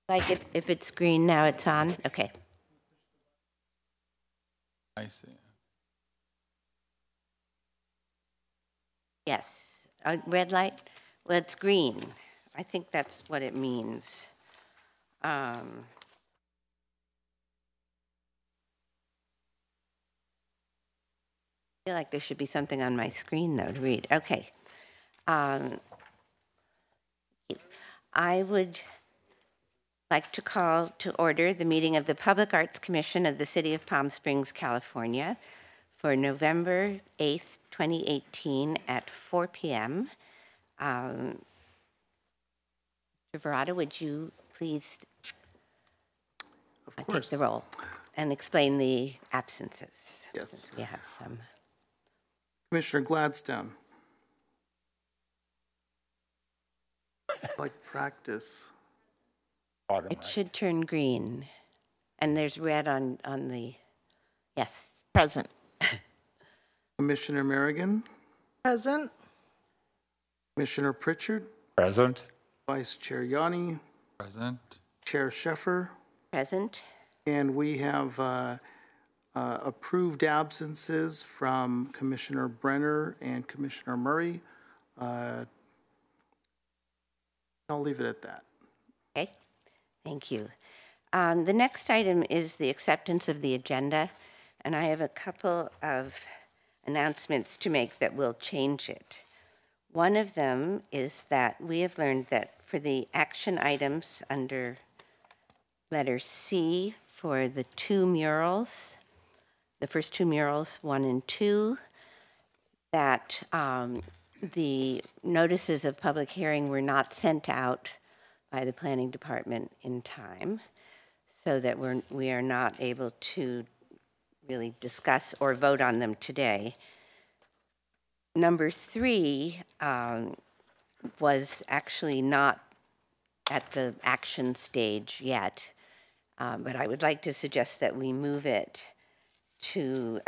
Like it, if it's green, now it's on? Okay. I see. Yes. Red light? Well, it's green. I think that's what it means. I feel like there should be something on my screen, though, to read. Okay. I would like to call to order the meeting of the Public Arts Commission of the City of Palm Springs, California, for November 8th, 2018 at 4 p.m. Mr. Verada, would you please take the roll and explain the absences? Yes. We have some. Commissioner Gladstone. Like practice. It should turn green, and there's red on the, yes. Present. Commissioner Merrigan. Present. Commissioner Pritchard. Present. Vice Chair Yanni. Present. Chair Sheffer. Present. And we have approved absences from Commissioner Brenner and Commissioner Murray. I'll leave it at that. Okay, thank you. The next item is the acceptance of the agenda, and I have a couple of announcements to make that will change it. One of them is that we have learned that for the action items under letter C for the two murals, the first two murals, 1 and 2, that the notices of public hearing were not sent out by the planning department in time, so that we are not able to really discuss or vote on them today. Number 3 was actually not at the action stage yet, but I would like to suggest that we move it to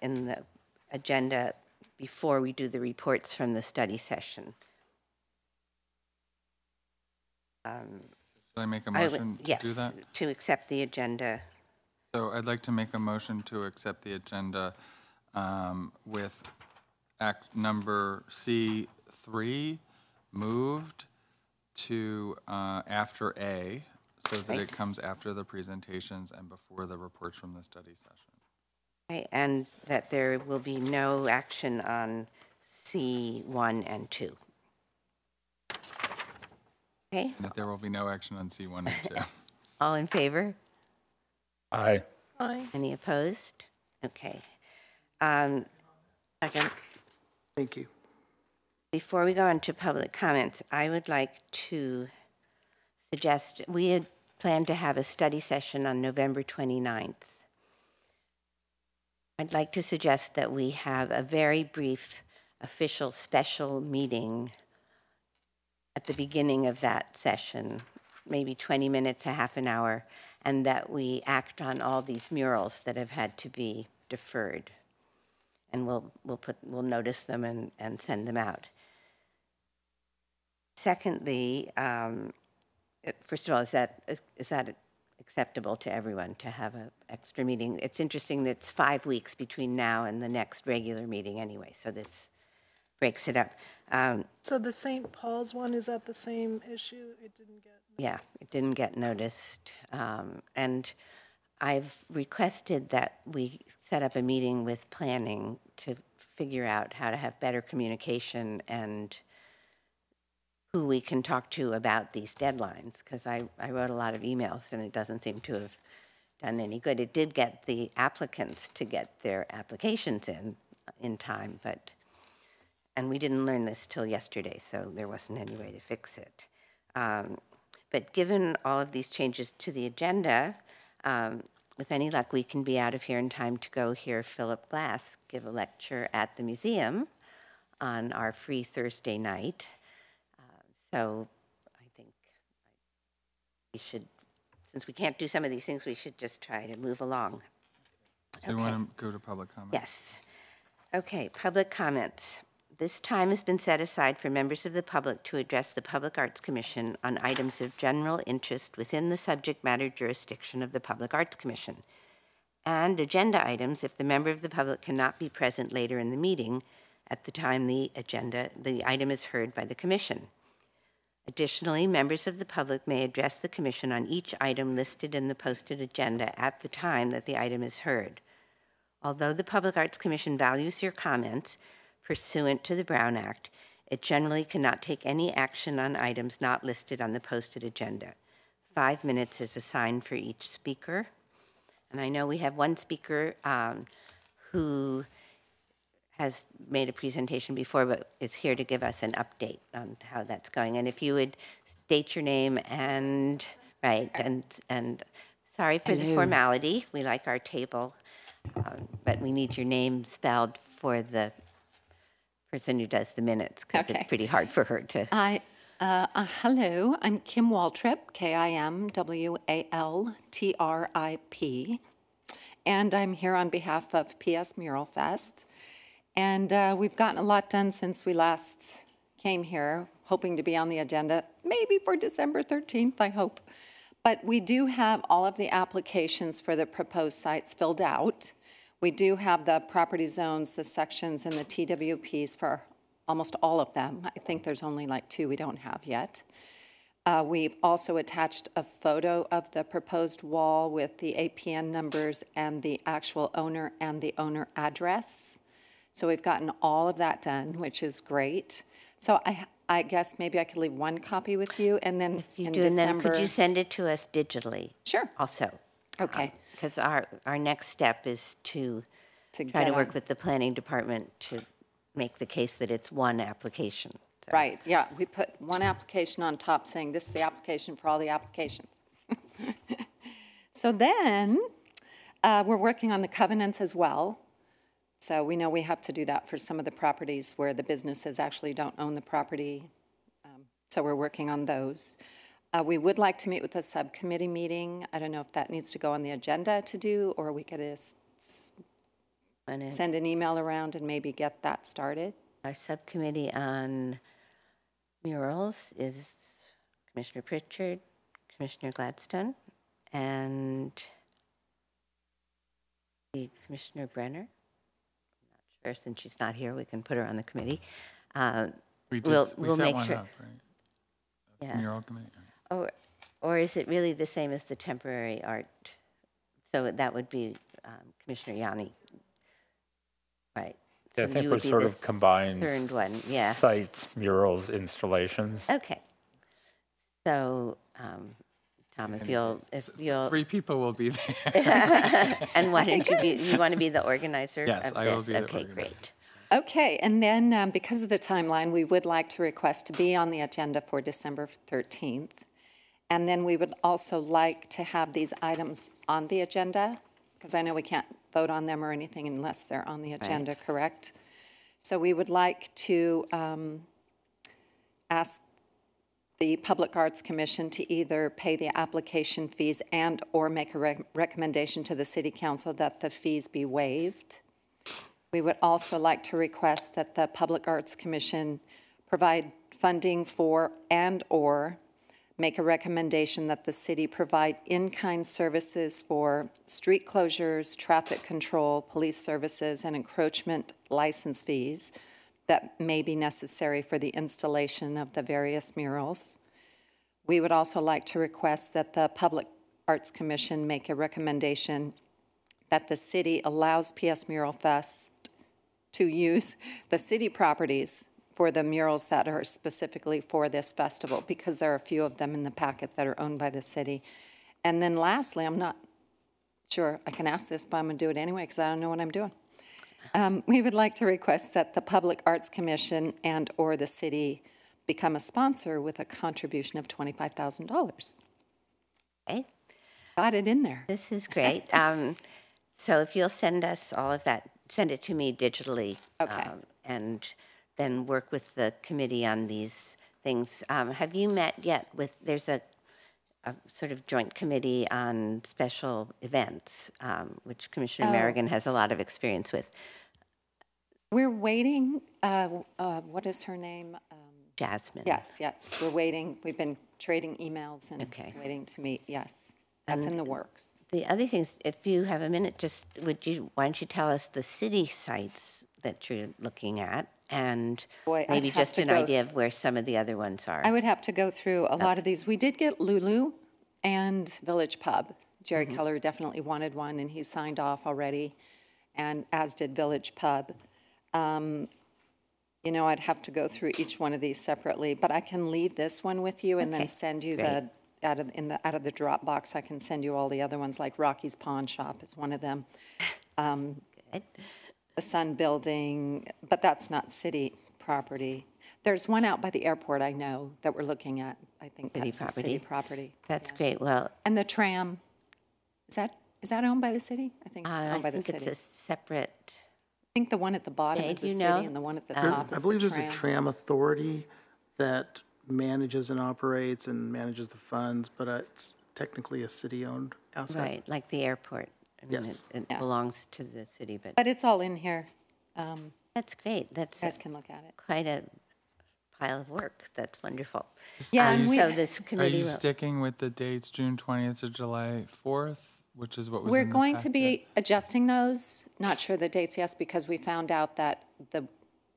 in the agenda before we do the reports from the study session. Should I make a motion to do that? Yes, to accept the agenda. So I'd like to make a motion to accept the agenda with act number C3 moved to after A, so that it comes after the presentations and before the reports from the study session. Okay, and that there will be no action on C1 and 2. Okay, And that there will be no action on C1 and 2. all in favor? Aye. Aye. Any opposed? Okay. Second. Thank you. Before we go on to public comments, I would like to suggest, we had planned to have a study session on November 29th. I'd like to suggest that we have a very brief official special meeting at the beginning of that session, maybe 20 minutes, a half an hour, and that we act on all these murals that have had to be deferred. And we'll notice them and send them out. Secondly, first of all, is that acceptable to everyone to have an extra meeting? It's interesting that it's 5 weeks between now and the next regular meeting anyway, so this breaks it up. So the St. Paul's one, is that the same issue? It didn't get... Yeah, it didn't get noticed. And I've requested that we set up a meeting with planning to figure out how to have better communication and who we can talk to about these deadlines, because I wrote a lot of emails and it doesn't seem to have done any good. It did get the applicants to get their applications in time, and we didn't learn this till yesterday, so there wasn't any way to fix it. But given all of these changes to the agenda, with any luck, we can be out of here in time to go hear Philip Glass give a lecture at the museum on our free Thursday night. So I think we should, since we can't do some of these things, we should just try to move along. Do you want to go to public comment? Yes. Okay, public comments. This time has been set aside for members of the public to address the Public Arts Commission on items of general interest within the subject matter jurisdiction of the Public Arts Commission, and agenda items if the member of the public cannot be present later in the meeting at the time the item is heard by the commission. Additionally, members of the public may address the commission on each item listed in the posted agenda at the time that the item is heard. Although the Public Arts Commission values your comments pursuant to the Brown Act, it generally cannot take any action on items not listed on the posted agenda. 5 minutes is assigned for each speaker. And I know we have one speaker who has made a presentation before, but is here to give us an update on how that's going. And if you would state your name and, right, and sorry for the formality. We like our table, but we need your name spelled for the person who does the minutes, because it's pretty hard for her to. Hello, I'm Kim Waltrip, Kimwaltrip, and I'm here on behalf of PS Mural Fest. And we've gotten a lot done since we last came here, hoping to be on the agenda, maybe for December 13th, I hope. But we do have all of the applications for the proposed sites filled out. We do have the property zones, the sections, and the TWPs for almost all of them. I think there's only like 2 we don't have yet. We've also attached a photo of the proposed wall with the APN numbers and the actual owner and the owner address. So we've gotten all of that done, which is great. So I guess maybe I could leave one copy with you, and then If you in do, December. and then could you send it to us digitally? Sure. Also. Okay. Because our next step is to try get to on- work with the planning department to make the case that it's one application. So- Right, yeah, we put one application on top saying this is the application for all the applications. So then, we're working on the covenants as well. So we know we have to do that for some of the properties where the businesses actually don't own the property. So we're working on those. We would like to meet with a subcommittee meeting. I don't know if that needs to go on the agenda to do, or we could just send an email around and maybe get that started. Our subcommittee on murals is Commissioner Pritchard, Commissioner Gladstone, and Commissioner Brenner. I'm not sure, since she's not here, we can put her on the committee. We we'll set make one sure. up, right? Yeah. Mural committee. Or is it really the same as the temporary art? So that would be Commissioner Yanni, right? Yeah, I So think you we're would be sort the of combined third one, yeah. sites, murals, installations. Okay. So, Tom, if you'll, 3 people will be there. and why don't you want to be the organizer Yes, of I will this? be the Okay, organizer. great. Okay, and then because of the timeline, we would like to request to be on the agenda for December 13th. And then we would also like to have these items on the agenda, because I know we can't vote on them or anything unless they're on the agenda, correct? So we would like to ask the Public Arts Commission to either pay the application fees and or make a recommendation to the City Council that the fees be waived. We would also like to request that the Public Arts Commission provide funding for and or make a recommendation that the city provide in-kind services for street closures, traffic control, police services, and encroachment license fees that may be necessary for the installation of the various murals. We would also like to request that the Public Arts Commission make a recommendation that the city allows PS Mural Fest to use the city properties for the murals that are specifically for this festival, because there are a few of them in the packet that are owned by the city. And then lastly, I'm not sure I can ask this, but I'm going to do it anyway because I don't know what I'm doing. We would like to request that the Public Arts Commission and or the city become a sponsor with a contribution of $25,000. Okay, Got it in there. this is great. So if you'll send us all of that, send it to me digitally. Okay. And then work with the committee on these things. Have you met yet with, there's a sort of joint committee on special events, which Commissioner Merrigan has a lot of experience with. We're waiting, what is her name? Jasmine. Yes, we're waiting. We've been trading emails and Okay. waiting to meet, yes. That's in the works. The other things, if you have a minute, just why don't you tell us the city sites that you're looking at, and Boy, I'd maybe have just to an go- idea of where some of the other ones are. I would have to go through a lot of these. We did get Lulu and Village Pub. Jerry Keller definitely wanted one, and he signed off already, and as did Village Pub. You know, I'd have to go through each one of these separately, but I can leave this one with you and then Okay, send you great. out of the Dropbox. I can send you all the other ones, like Rocky's Pawn Shop is one of them. Good. The Sun Building, but that's not city property. There's one out by the airport I know that we're looking at. I think City that's the city property. property. That's great. Well, And the tram, is that owned by the city? I think it's I owned by the think it's city. a separate, I think the one at the bottom Jay, is the do you city know? and the one at the There- top I is believe the there's a tram. tram authority that manages and operates and manages the funds, but it's technically a city-owned asset. right, like the airport. I mean, Yes. It Yeah. belongs to the city, but But it's all in here. You that's great. That's guys can look at it. quite a pile of work. That's wonderful. Yeah, Are and you we, So this Are committee you will, sticking with the dates, June 20th to July 4th, which is what was we're in the going to packet? be adjusting those. Not sure the dates, yes, because we found out that the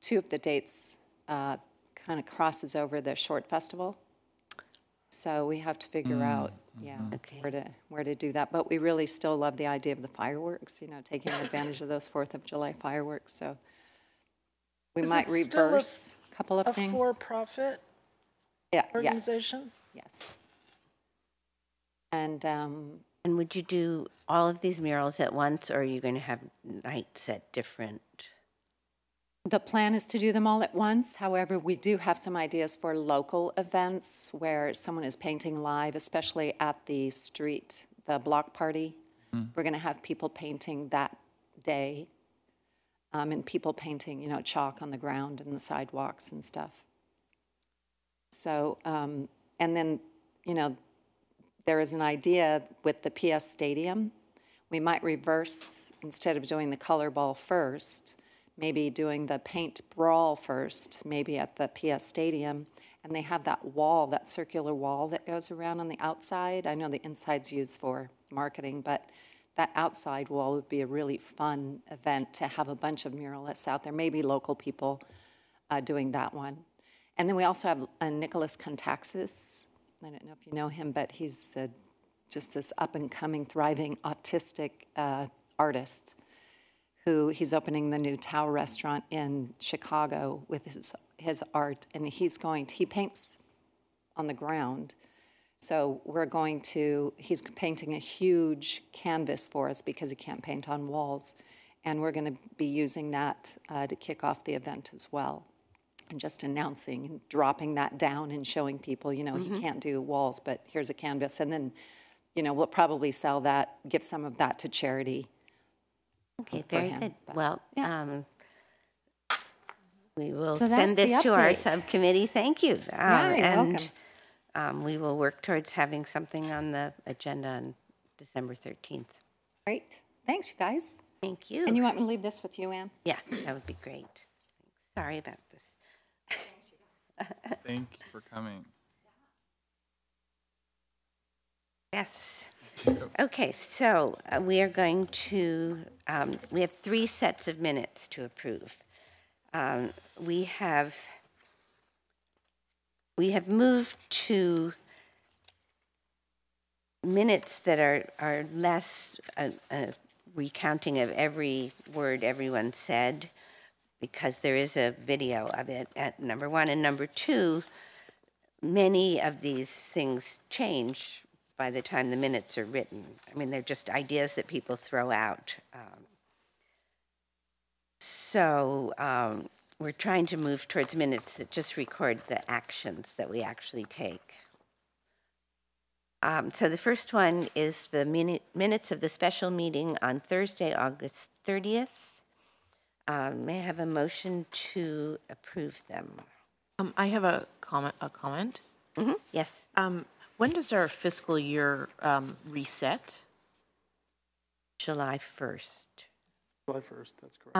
two of the dates kind of crosses over the short festival. So we have to figure out, Okay. where to do that. But we really still love the idea of the fireworks, you know, taking advantage of those 4th of July fireworks. So we Is might it still reverse a couple of A things. for-profit Yeah, yes, organization? yes. And and would you do all of these murals at once, or are you going to have nights at different? the plan is to do them all at once. However, we do have some ideas for local events where someone is painting live, especially at the street, the block party. We're going to have people painting that day, and people painting, you know, chalk on the ground and the sidewalks and stuff. So, and then, you know, there is an idea with the PS Stadium. We might reverse, instead of doing the color ball first, maybe doing the paint brawl first, maybe at the PS Stadium. And they have that wall, that circular wall that goes around on the outside. I know the inside's used for marketing, but that outside wall would be a really fun event to have a bunch of muralists out there, maybe local people doing that one. And then we also have Nicholas Contaxis. I don't know if you know him, but he's just this up-and-coming, thriving, autistic artist who he's opening the new Tao restaurant in Chicago with his art, and he paints on the ground. So he's painting a huge canvas for us because he can't paint on walls, and we're going to be using that to kick off the event as well. And just announcing and dropping that down and showing people, you know, he can't do walls, but here's a canvas. And then, you know, we'll probably sell that, give some of that to charity. Okay, for very him, good. but, Well, yeah. we will So that's send the this to our update. subcommittee. Thank you. Yeah, you're and welcome. we will work towards having something on the agenda on December 13th. Great. Thanks, you guys. Thank you. And you want me to leave this with you, Ann? Yeah, that would be great. Sorry about this. Thank you for coming. Yes. Okay, so we are going to, we have 3 sets of minutes to approve. We have moved to minutes that are less a recounting of every word everyone said, because there is a video of it at number 1. And number 2, many of these things change by the time the minutes are written. I mean, they're just ideas that people throw out. So we're trying to move towards minutes that just record the actions that we actually take. So the first one is the minutes of the special meeting on Thursday, August 30th. May I have a motion to approve them? I have a comment. Yes. When does our fiscal year reset? July 1st. July 1st, that's correct.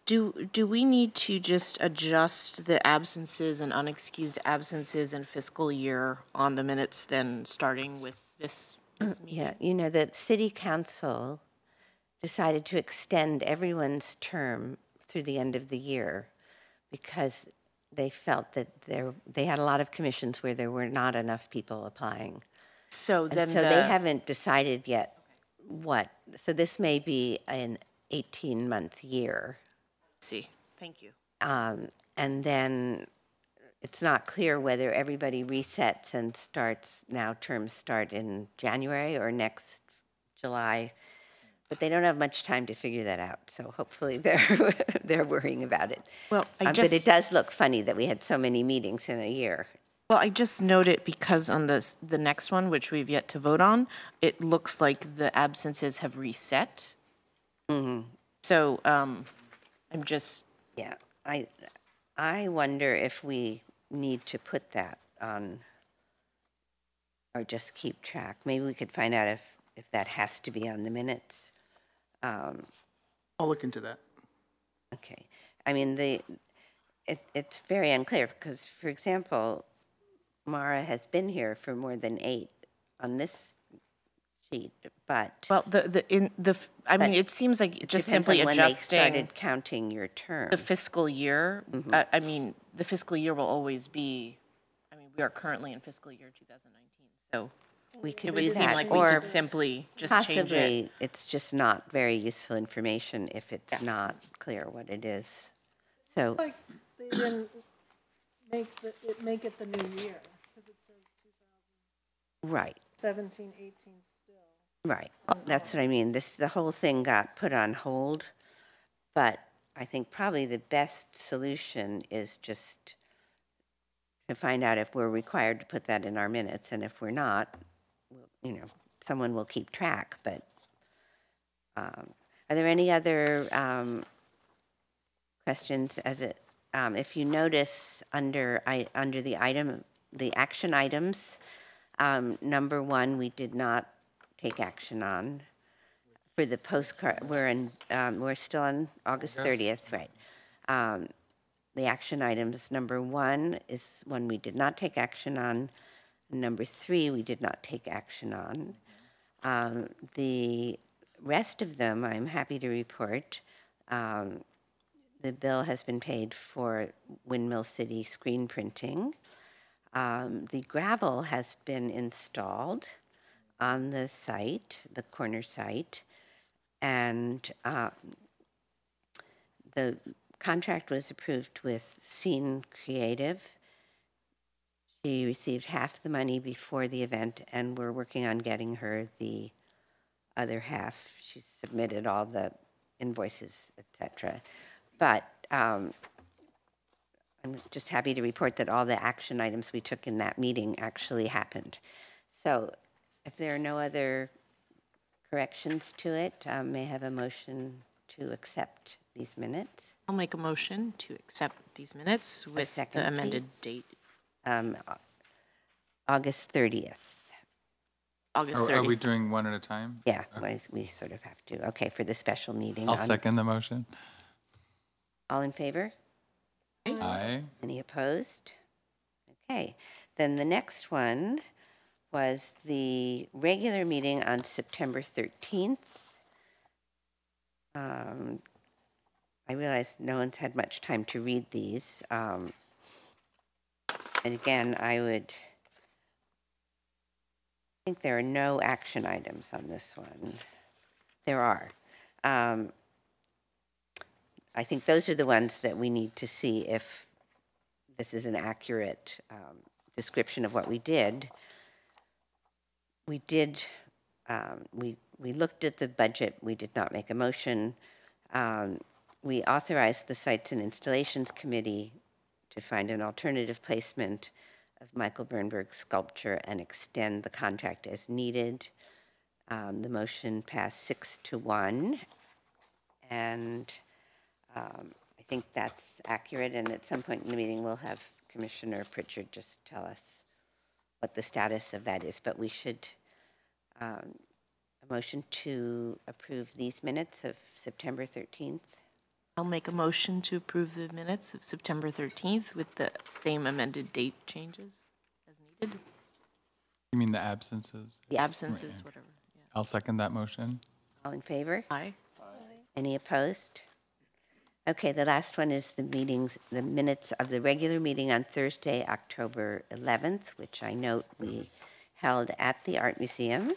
Do we need to just adjust the absences and unexcused absences and fiscal year on the minutes then, starting with this meeting? Yeah, you know, the city council decided to extend everyone's term through the end of the year because they felt that they had a lot of commissions where there were not enough people applying. So And then so they haven't decided yet what, so this may be an 18-month year. see, thank you. And then it's not clear whether everybody resets and starts, now terms start in January or next July. But they don't have much time to figure that out, so hopefully they're worrying about it. Well, But it does look funny that we had so many meetings in a year. Well, I just note it because on the next one, which we've yet to vote on, it looks like the absences have reset. So I'm just, Yeah, I wonder if we need to put that on, or just keep track. Maybe we could find out if that has to be on the minutes. I'll look into that. Okay, I mean, it's very unclear, because, for example, Mara has been here for more than 8 on this sheet, but well, I mean, it seems like it just depends simply on when they adjusting started counting your term. the fiscal year. I mean, the fiscal year will always be, I mean, we are currently in fiscal year 2019, so We could it do would seem that, like we or could simply just change it. possibly it's just not very useful information if it's not clear what it is. So, It's like they didn't make it the new year, because it says right, 2017, 18 still. right. That's what I mean. The whole thing got put on hold, but I think probably the best solution is just to find out if we're required to put that in our minutes, and if we're not, you know, someone will keep track. But are there any other questions? If you notice under the action items, number 1 we did not take action on. For the postcard, we're still on August 30th, right? The action items, number 1 is one we did not take action on. Number 3 we did not take action on. The rest of them, I'm happy to report, the bill has been paid for Windmill City screen printing. The gravel has been installed on the site, the corner site, and the contract was approved with Scene Creative. She received half the money before the event, and we're working on getting her the other half. She submitted all the invoices, etc. But I'm just happy to report that all the action items we took in that meeting actually happened. So if there are no other corrections to it, may I have a motion to accept these minutes? I'll make a motion to accept these minutes with second, the amended date, August 30th. August Are we 30th. doing one at a time? Yeah, we sort of have to. Okay, for the special meeting. I'll second the motion. All in favor? Aye. Any opposed? Okay, then the next one was the regular meeting on September 13th. I realize no one's had much time to read these. And again, I think there are no action items on this one. There are. I think those are the ones that we need to see if this is an accurate description of what we did. We looked at the budget. We did not make a motion. We authorized the Sites and Installations Committee to find an alternative placement of Michael Bernberg's sculpture and extend the contract as needed. The motion passed 6-1, and I think that's accurate, and at some point in the meeting, we'll have Commissioner Pritchard just tell us what the status of that is, but we should, a motion to approve these minutes of September 13th. I'll make a motion to approve the minutes of September 13th with the same amended date changes as needed. You mean the absences? Yes. Absences, whatever. Yeah. I'll second that motion. All in favor? Aye. Any opposed? Okay, the last one is the minutes of the regular meeting on Thursday, October 11th, which I note we held at the Art Museum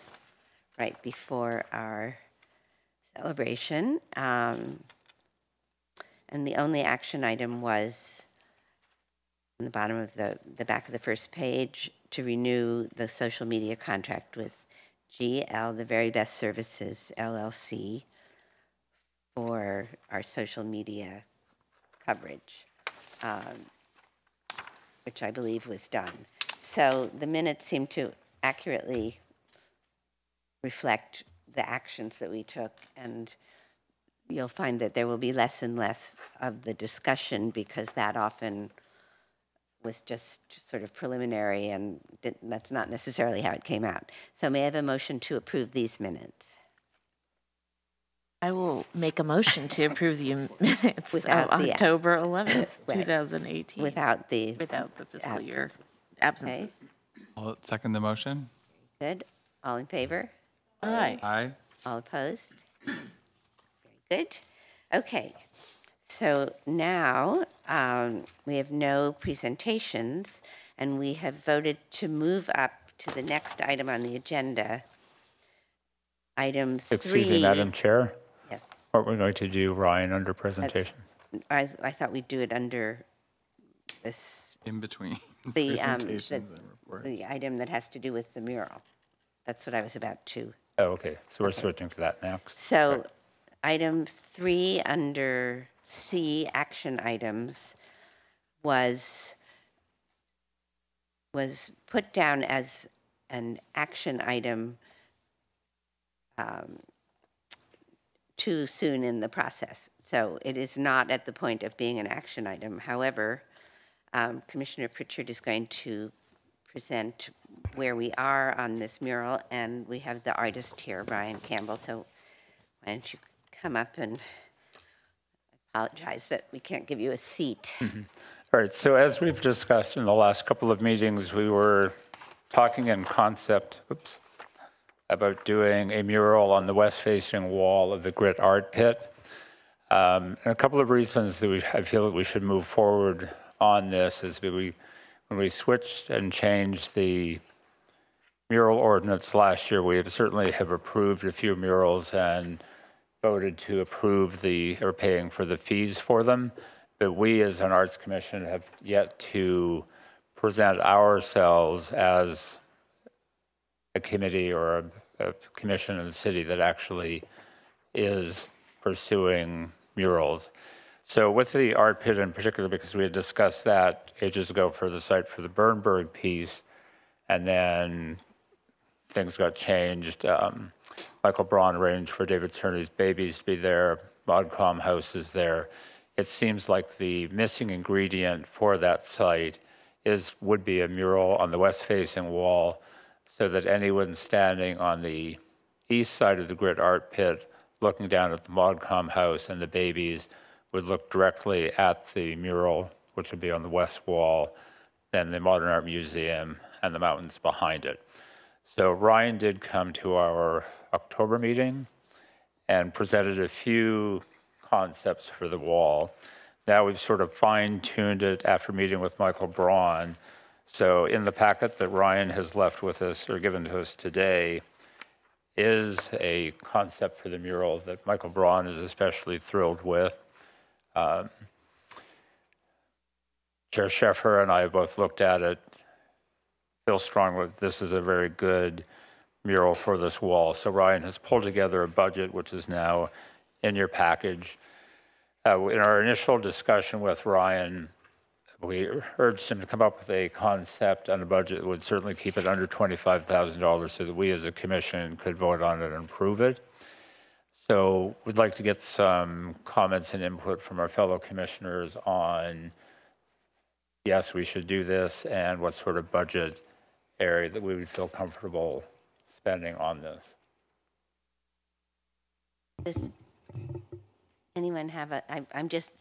right before our celebration. And the only action item was on the bottom of the back of the first page to renew the social media contract with GL, the Very Best Services, LLC, for our social media coverage, which I believe was done. So the minutes seem to accurately reflect the actions that we took, and you'll find that there will be less and less of the discussion because that often was just sort of preliminary, and that's not necessarily how it came out. So may I have a motion to approve these minutes? I will make a motion to approve the minutes of Without the- October 11th, Right. 2018. Without the fiscal year absences. absences. I'll second the motion. Good. All in favor? Aye. Aye. All opposed? Very good. Okay. So now we have no presentations, and we have voted to move up to the next item on the agenda. Item 3. Excuse me, Madam Chair. Yes. What we're going to do, Ryan, under presentation. I thought we'd do it under this, In between the, presentations and reports. the item that has to do with the mural. That's what I was about to. Oh, okay. So we're switching to that next. So item 3 under C, action items, was put down as an action item too soon in the process. So it is not at the point of being an action item. However, Commissioner Pritchard is going to present where we are on this mural, and we have the artist here, Brian Campbell. So why don't you come up, and apologize that we can't give you a seat. All right, so as we've discussed in the last couple of meetings, we were talking in concept, about doing a mural on the west-facing wall of the Grit Art Pit. And a couple of reasons that I feel that we should move forward on this is that when we switched and changed the mural ordinance last year, we certainly have approved a few murals and voted to approve or paying for the fees for them. But we as an Arts Commission have yet to present ourselves as a committee or a commission in the city that actually is pursuing murals. So with the art pit in particular, because we had discussed that ages ago for the site for the Bernberg piece, and then things got changed. Michael Braun arranged for David Cerny's Babies to be there. Modcom House is there. It seems like the missing ingredient for that site would be a mural on the west-facing wall, so that anyone standing on the east side of the Grit Art Pit, looking down at the Modcom House and the Babies, would look directly at the mural, which would be on the west wall, then the Modern Art Museum and the mountains behind it. So Ryan did come to our October meeting and presented a few concepts for the wall. Now we've sort of fine-tuned it after meeting with Michael Braun. So in the packet that Ryan has left with us or given to us today is a concept for the mural that Michael Braun is especially thrilled with. Chair Sheffer and I have both looked at it, feel strongly that this is a very good mural for this wall. So Ryan has pulled together a budget, which is now in your package. In our initial discussion with Ryan, we urged him to come up with a concept and a budget that would certainly keep it under $25,000 so that we as a commission could vote on it and approve it. So we'd like to get some comments and input from our fellow commissioners on, yes, we should do this, and what sort of budget area that we would feel comfortable spending on this. Does anyone have I'm just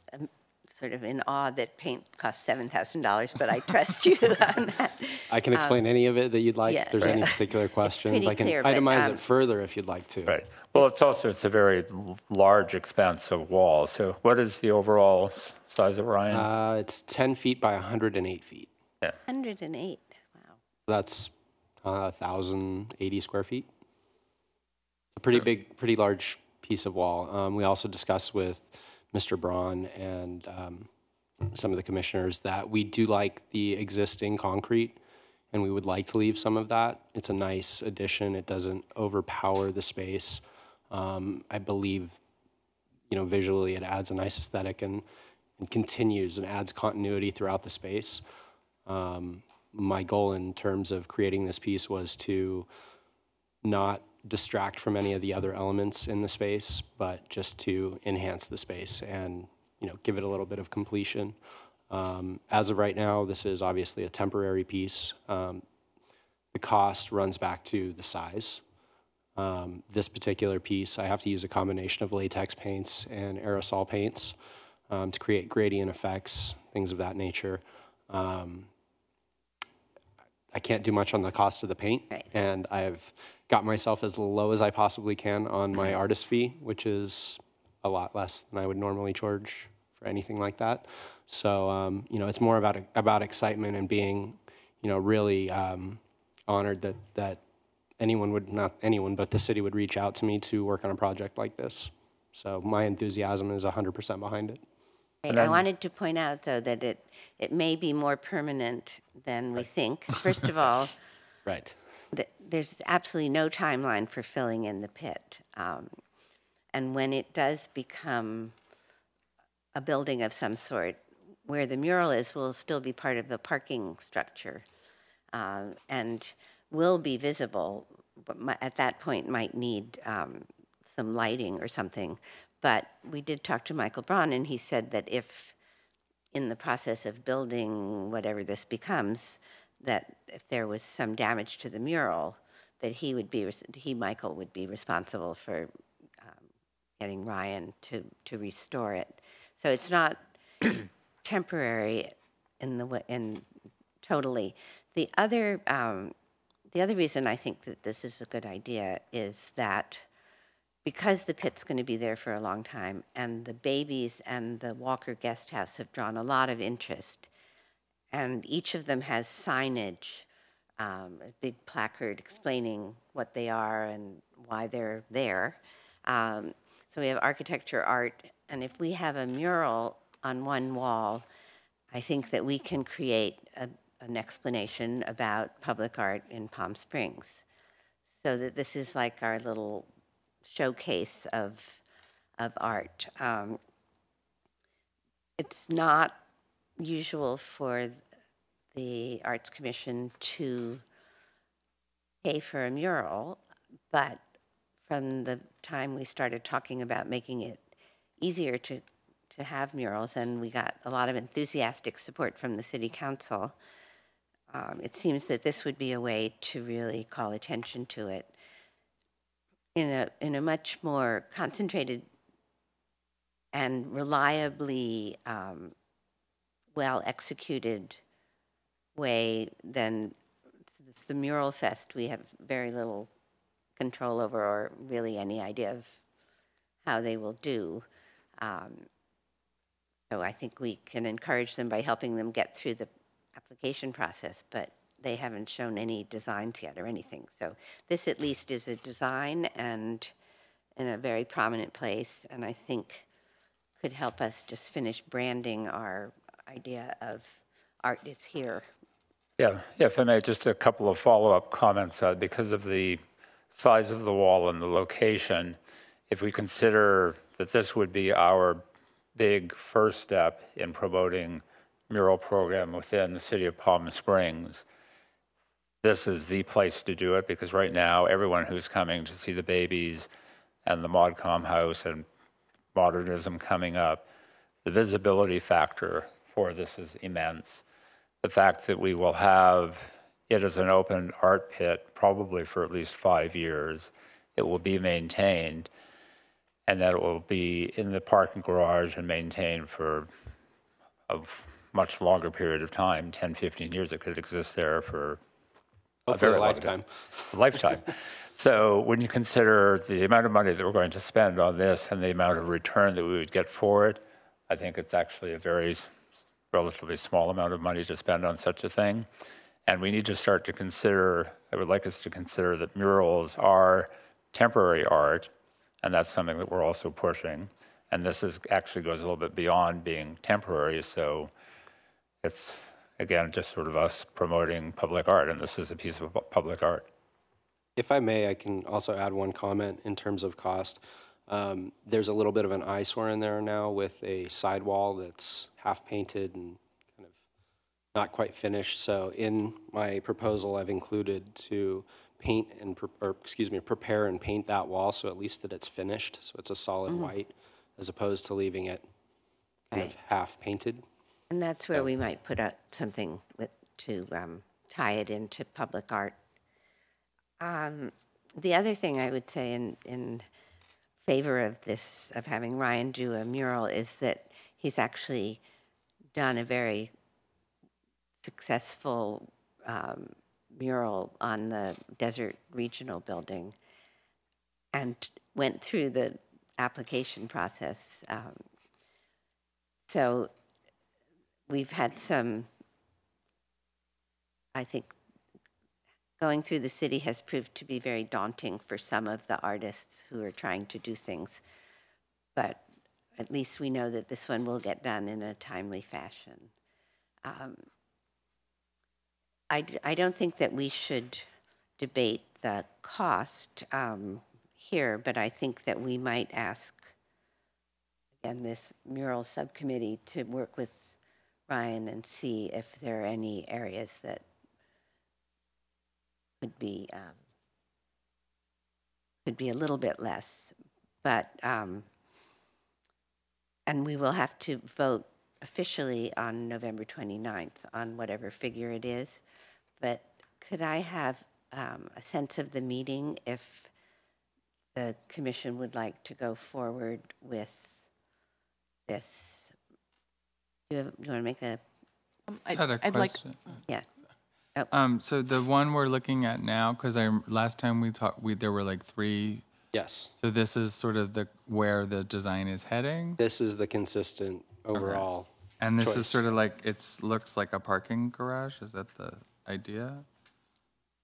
sort of in awe that paint costs $7,000, but I trust you on that. I can explain any of it that you'd like, yeah, if there's any particular questions. pretty I can clear, but, itemize it further if you'd like to. Right. Well, it's a very large, expansive wall. So what is the overall size of Ryan? It's 10 feet by 108 feet. 108, wow. That's 1,080 square feet. It's a pretty big, pretty large piece of wall. We also discussed with Mr. Braun and some of the commissioners that we do like the existing concrete, and we would like to leave some of that. It's a nice addition. It doesn't overpower the space. I believe, visually it adds a nice aesthetic and continues and adds continuity throughout the space. My goal in terms of creating this piece was to not distract from any of the other elements in the space, but just to enhance the space and, give it a little bit of completion. As of right now, this is obviously a temporary piece. The cost runs back to the size. This particular piece, I have to use a combination of latex paints and aerosol paints to create gradient effects, things of that nature. I can't do much on the cost of the paint, Right. and I've got myself as low as I possibly can on my artist fee, which is a lot less than I would normally charge for anything like that. So, it's more about excitement and being, really honored that anyone would, not anyone, but the city would reach out to me to work on a project like this. So my enthusiasm is 100% behind it. Right. I wanted to point out, though, that it may be more permanent than we think. First of all, Right. there's absolutely no timeline for filling in the pit. And when it does become a building of some sort, where the mural is will still be part of the parking structure and will be visible, but at that point might need some lighting or something. But we did talk to Michael Braun, and he said that if in the process of building whatever this becomes, that if there was some damage to the mural, that Michael would be responsible for getting Ryan to restore it. So it's not temporary in totally. The other reason I think that this is a good idea is that because the pit's going to be there for a long time, and the babies and the Walker Guest House have drawn a lot of interest, and each of them has signage, a big placard explaining what they are and why they're there. So we have architecture, art, and if we have a mural on one wall, I think that we can create an explanation about public art in Palm Springs. So that this is like our little showcase of art. It's not usual for the Arts Commission to pay for a mural, but from the time we started talking about making it easier to have murals, and we got a lot of enthusiastic support from the City Council, it seems that this would be a way to really call attention to it in a much more concentrated and reliably well-executed way than it's the Mural Fest. We have very little control over or really any idea of how they will do. So I think we can encourage them by helping them get through the application process, but they haven't shown any designs yet or anything. So this at least is a design and in a very prominent place, and I think could help us just finish branding our idea of art is here. Yeah, if I may, just a couple of follow-up comments. Because of the size of the wall and the location, if we consider that this would be our big first step in promoting mural program within the city of Palm Springs, this is the place to do it, because right now everyone who's coming to see the babies and the ModCom house and modernism coming up, the visibility factor for this is immense. The fact that we will have it as an open art pit probably for at least 5 years, it will be maintained. and that it will be in the parking garage and maintained for a much longer period of time, 10, 15 years. It could exist there for Hopefully very a long lifetime. time. Lifetime. So when you consider the amount of money that we're going to spend on this and the amount of return that we would get for it, I think it's actually a very relatively small amount of money to spend on such a thing. And we need to start to consider, I would like us to consider that murals are temporary art, and that's something that we're also pushing. And this actually goes a little bit beyond being temporary, so it's, again, just sort of us promoting public art, and this is a piece of public art. If I may, I can also add one comment in terms of cost. There's a little bit of an eyesore in there now with a sidewall that's half painted and kind of not quite finished. So in my proposal, I've included to paint and, prepare and paint that wall so at least that it's finished, so it's a solid white, as opposed to leaving it kind of half painted. And that's where we might put up something to tie it into public art. The other thing I would say in favor of this, of having Ryan do a mural, is that he's actually done a very successful mural on the Desert Regional Building and went through the application process. So we've had some, I think, going through the city has proved to be very daunting for some of the artists who are trying to do things. But at least we know that this one will get done in a timely fashion. I don't think that we should debate the cost here, but I think that we might ask, again, this mural subcommittee to work with Ryan and see if there are any areas that could be a little bit less, but and we will have to vote officially on November 29th on whatever figure it is. But could I have a sense of the meeting if the commission would like to go forward with this? You want to make a? Just had a question. Yeah. So the one we're looking at now, because last time we talked, there were like 3. Yes. So this is sort of where the design is heading, This is the consistent overall. and this is choice. sort of like looks like a parking garage. Is that the idea?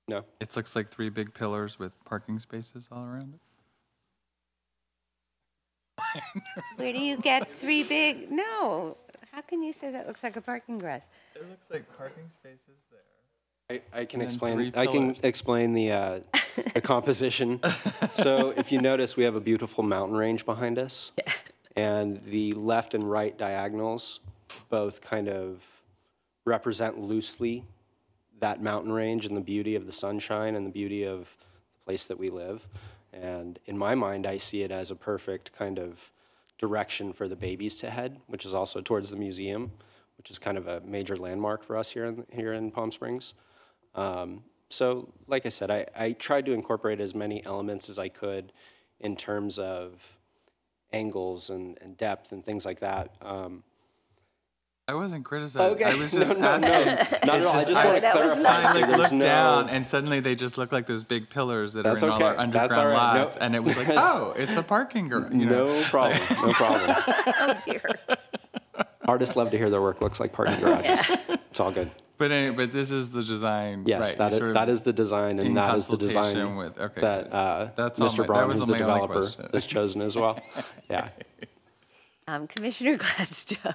No. It looks like 3 big pillars with parking spaces all around it. Where do you get 3 big? No. How can you say that looks like a parking garage? It looks like parking spaces there. I can And then explain. 3 I can pillars. explain the composition. So if you notice, we have a beautiful mountain range behind us, and the left and right diagonals both kind of represent loosely that mountain range and the beauty of the sunshine and the beauty of the place that we live. And in my mind, I see it as a perfect kind of direction for the babies to head, which is also towards the museum, which is kind of a major landmark for us here in Palm Springs. So like I said, I tried to incorporate as many elements as I could in terms of angles and depth and things like that. I wasn't criticizing. Okay. I was just asking. Not at all. I just want to that was clarify. nice. so I there's looked no- down, and suddenly they just look like those big pillars that That's are in all okay. our That's underground all right. lots. No. And it was like, oh, it's a parking garage. You know? No problem. No problem. Oh, dear. Artists love to hear their work looks like parking garages. It's all good. But anyway, but this is the design. Yes, right, that you're is, sort of that is the design, in and that is the design consultation with- okay, that That's all Mr. that Braun, was who's the my only developer, question. has chosen as well. Yeah. Commissioner Gladstone.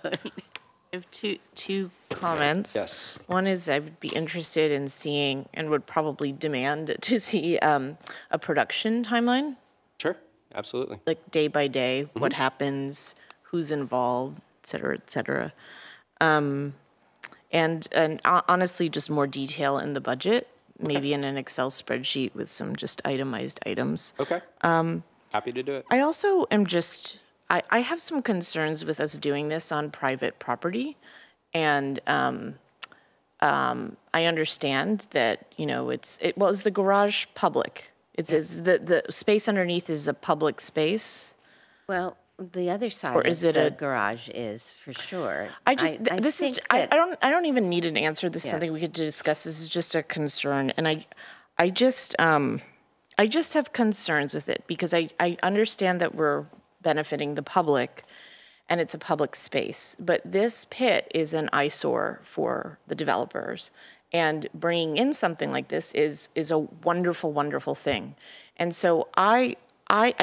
I have two comments. Yes. One is I would be interested in seeing and would probably demand to see a production timeline, Sure. Absolutely. like day by day, what happens, who's involved, et cetera, et cetera. And honestly, just more detail in the budget, maybe in an Excel spreadsheet with some just itemized items. Okay. Happy to do it. I also am just, I have some concerns with us doing this on private property. And I understand that, you know, is the garage public? The space underneath is a public space. Well, the other side Or of is it the a- garage is for sure. I just, this is, think I that- don't even need an answer. This is Yeah. something we could discuss. This is just a concern. And I just have concerns with it because I understand that we're benefiting the public and it's a public space, but this pit is an eyesore for the developers. And bringing in something like this is a wonderful, wonderful thing. And so I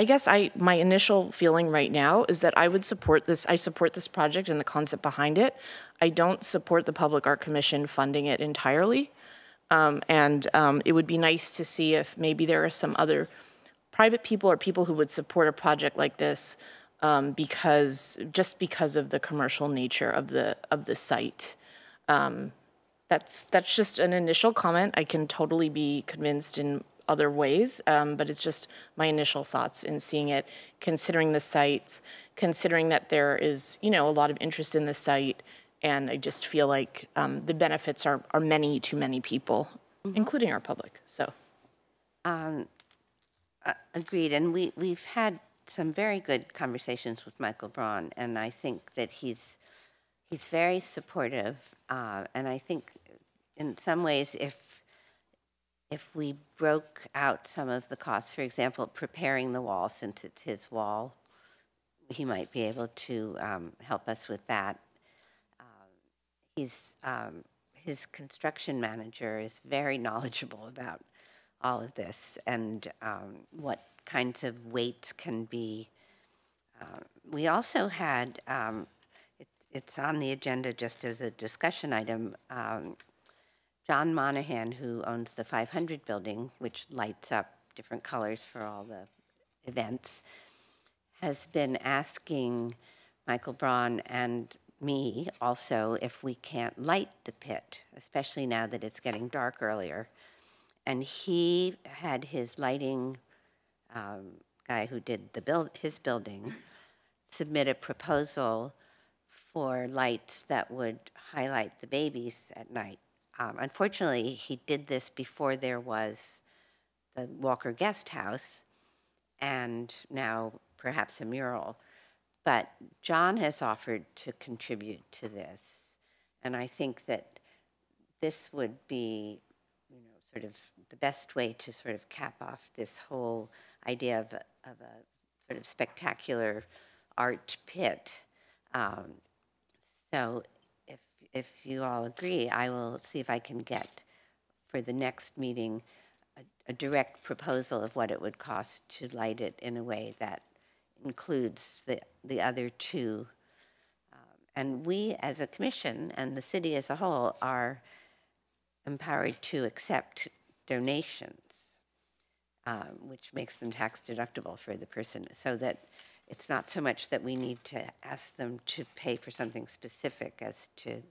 guess my initial feeling right now is that I would support this. I support this project and the concept behind it. I don't support the Public Art Commission funding it entirely. It would be nice to see if maybe there are some other private people or people who would support a project like this because of the commercial nature of the site. That's just an initial comment. I can totally be convinced in other ways, but it's just my initial thoughts in seeing it, considering the sites, considering that there is, a lot of interest in the site, and I just feel like the benefits are many to many people, including our public, so. Agreed, and we've had some very good conversations with Michael Braun, and I think that he's very supportive, and I think in some ways if we broke out some of the costs, for example, preparing the wall, since it's his wall, he might be able to help us with that. His construction manager is very knowledgeable about all of this and what kinds of weights can be. We also had, it's on the agenda just as a discussion item, John Monahan, who owns the 500 building, which lights up different colors for all the events, has been asking Michael Braun and me also if we can't light the pit, especially now that it's getting dark earlier. And he had his lighting guy who did his building submit a proposal for lights that would highlight the babies at night. Unfortunately, he did this before there was the Walker Guest House and now perhaps a mural. But John has offered to contribute to this. And I think that this would be, sort of the best way to sort of cap off this whole idea of a sort of spectacular art pit. So if you all agree, I will see if I can get for the next meeting a direct proposal of what it would cost to light it in a way that includes the other two. And we as a commission and the city as a whole are empowered to accept donations, which makes them tax deductible for the person, so that it's not so much that we need to ask them to pay for something specific as to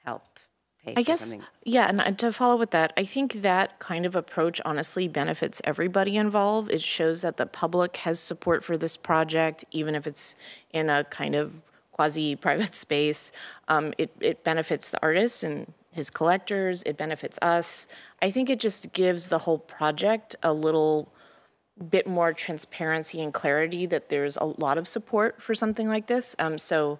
help pay for something. Yeah, and to follow with that, I think that kind of approach honestly benefits everybody involved. It shows that the public has support for this project, even if it's in a kind of quasi-private space. It benefits the artist and his collectors, it benefits us. I think it just gives the whole project a little bit more transparency and clarity that there's a lot of support for something like this. So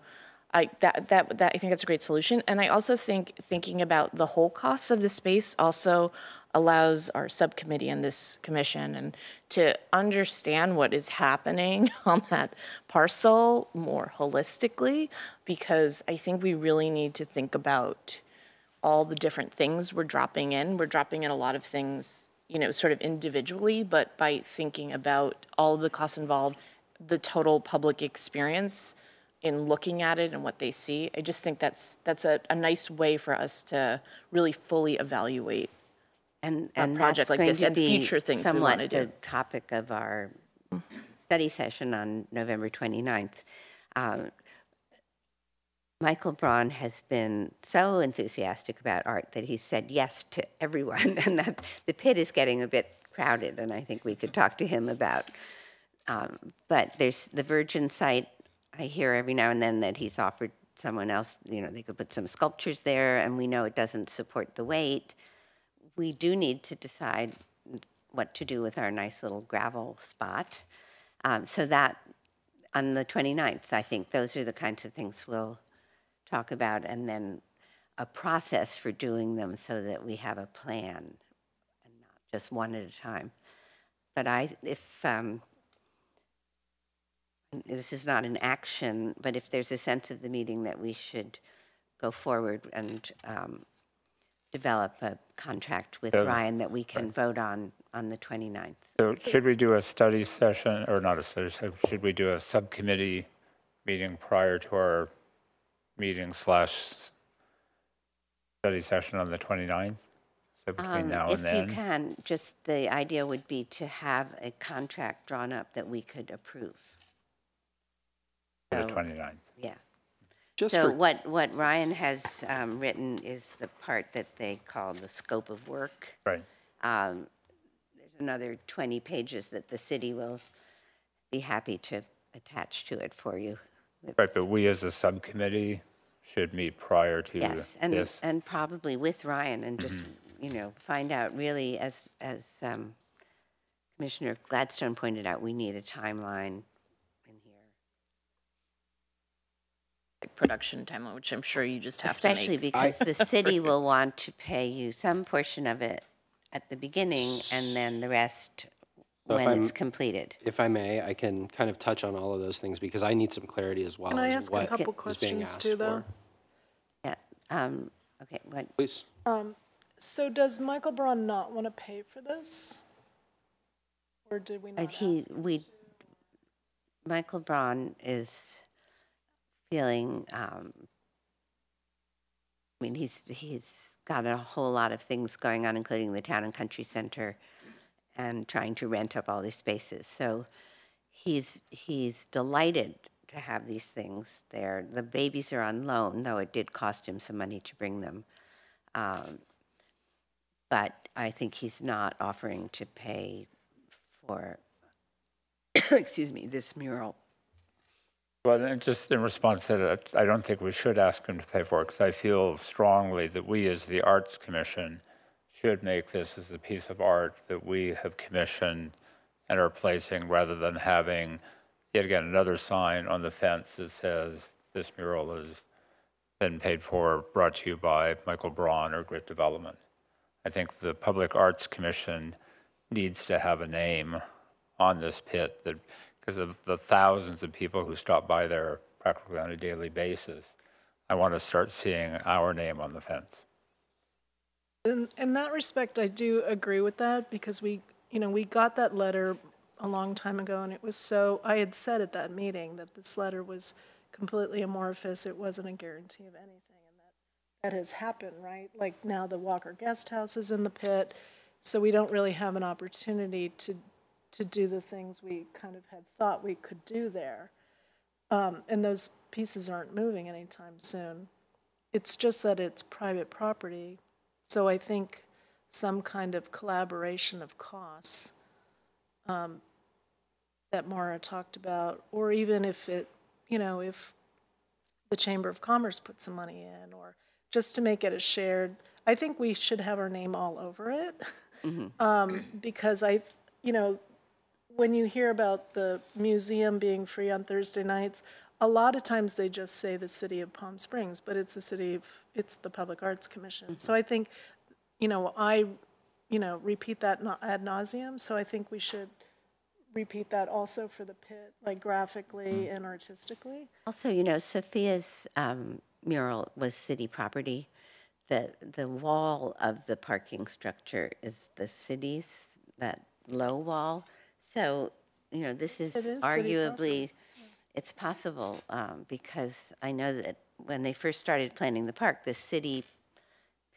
I think that's a great solution. And I also think thinking about the whole costs of the space also allows our subcommittee and this commission and to understand what is happening on that parcel more holistically, because I think we really need to think about all the different things we're dropping in. We're dropping in a lot of things, sort of individually, but by thinking about all of the costs involved, the total public experience in looking at it and what they see, I just think that's a nice way for us to really fully evaluate and a project like this and future things we want to do. The topic of our study session on November 29th. Michael Braun has been so enthusiastic about art that he said yes to everyone, and that the pit is getting a bit crowded, and I think we could talk to him about. But there's the Virgin site. I hear every now and then that he's offered someone else, they could put some sculptures there, and we know it doesn't support the weight. We do need to decide what to do with our nice little gravel spot. So that on the 29th. I think those are the kinds of things we'll talk about, and then a process for doing them so that we have a plan and not just one at a time. But if this is not an action, but if there's a sense of the meeting that we should go forward and develop a contract with Ryan that we can vote on the 29th. So should we do a study session, or not a study session, should we do a subcommittee meeting prior to our meeting / study session on the 29th? So between now and then? If you can, just the idea would be to have a contract drawn up that we could approve. For the 29th. Yeah. Just So for, what Ryan has written is the part that they call the scope of work. Right. There's another 20 pages that the city will be happy to attach to it for you. Right, but we as a subcommittee should meet prior to Yes, this. and probably with Ryan and just, find out really, as Commissioner Gladstone pointed out, we need a timeline in here. Like production timeline, which I'm sure you just have to make. Especially because the city will want to pay you some portion of it at the beginning and then the rest So if when it's I'm- completed. if I may, I can kind of touch on all of those things because I need some clarity as well. Can I as ask a what couple is being questions asked too, though? for. Yeah, okay, what? Please. So does Michael Braun not want to pay for this? Or did we not ask? Michael Braun is feeling, he's got a whole lot of things going on, including the Town and Country Center and trying to rent up all these spaces. So he's delighted to have these things there. The babies are on loan, though it did cost him some money to bring them. But I think he's not offering to pay for, excuse me, this mural. Well, and just in response to that, I don't think we should ask him to pay for it because I feel strongly that we as the Arts Commission should make this as a piece of art that we have commissioned and are placing rather than having, yet again, another sign on the fence that says this mural has been paid for, brought to you by Michael Braun or Grit Development. I think the Public Arts Commission needs to have a name on this pit that, because of the thousands of people who stop by there practically on a daily basis. I want to start seeing our name on the fence. In that respect, I do agree with that because we got that letter a long time ago and it was so, I had said at that meeting that this letter was completely amorphous. It wasn't a guarantee of anything. And that has happened, right? Like now the Walker Guest House is in the pit. So we don't really have an opportunity to do the things we kind of had thought we could do there. And those pieces aren't moving anytime soon. It's just that it's private property. So I think some kind of collaboration of costs that Maura talked about, or even if it, if the Chamber of Commerce put some money in, or just to make it a shared, I think we should have our name all over it. Because when you hear about the museum being free on Thursday nights, a lot of times they just say the City of Palm Springs, but it's it's the Public Arts Commission. So I think, I repeat that ad nauseum, so I think we should repeat that also for the pit, like graphically and artistically. Also, Sophia's mural was city property. The wall of the parking structure is the city's, that low wall. So, this is It is city arguably, it's possible because I know that when they first started planning the park, the city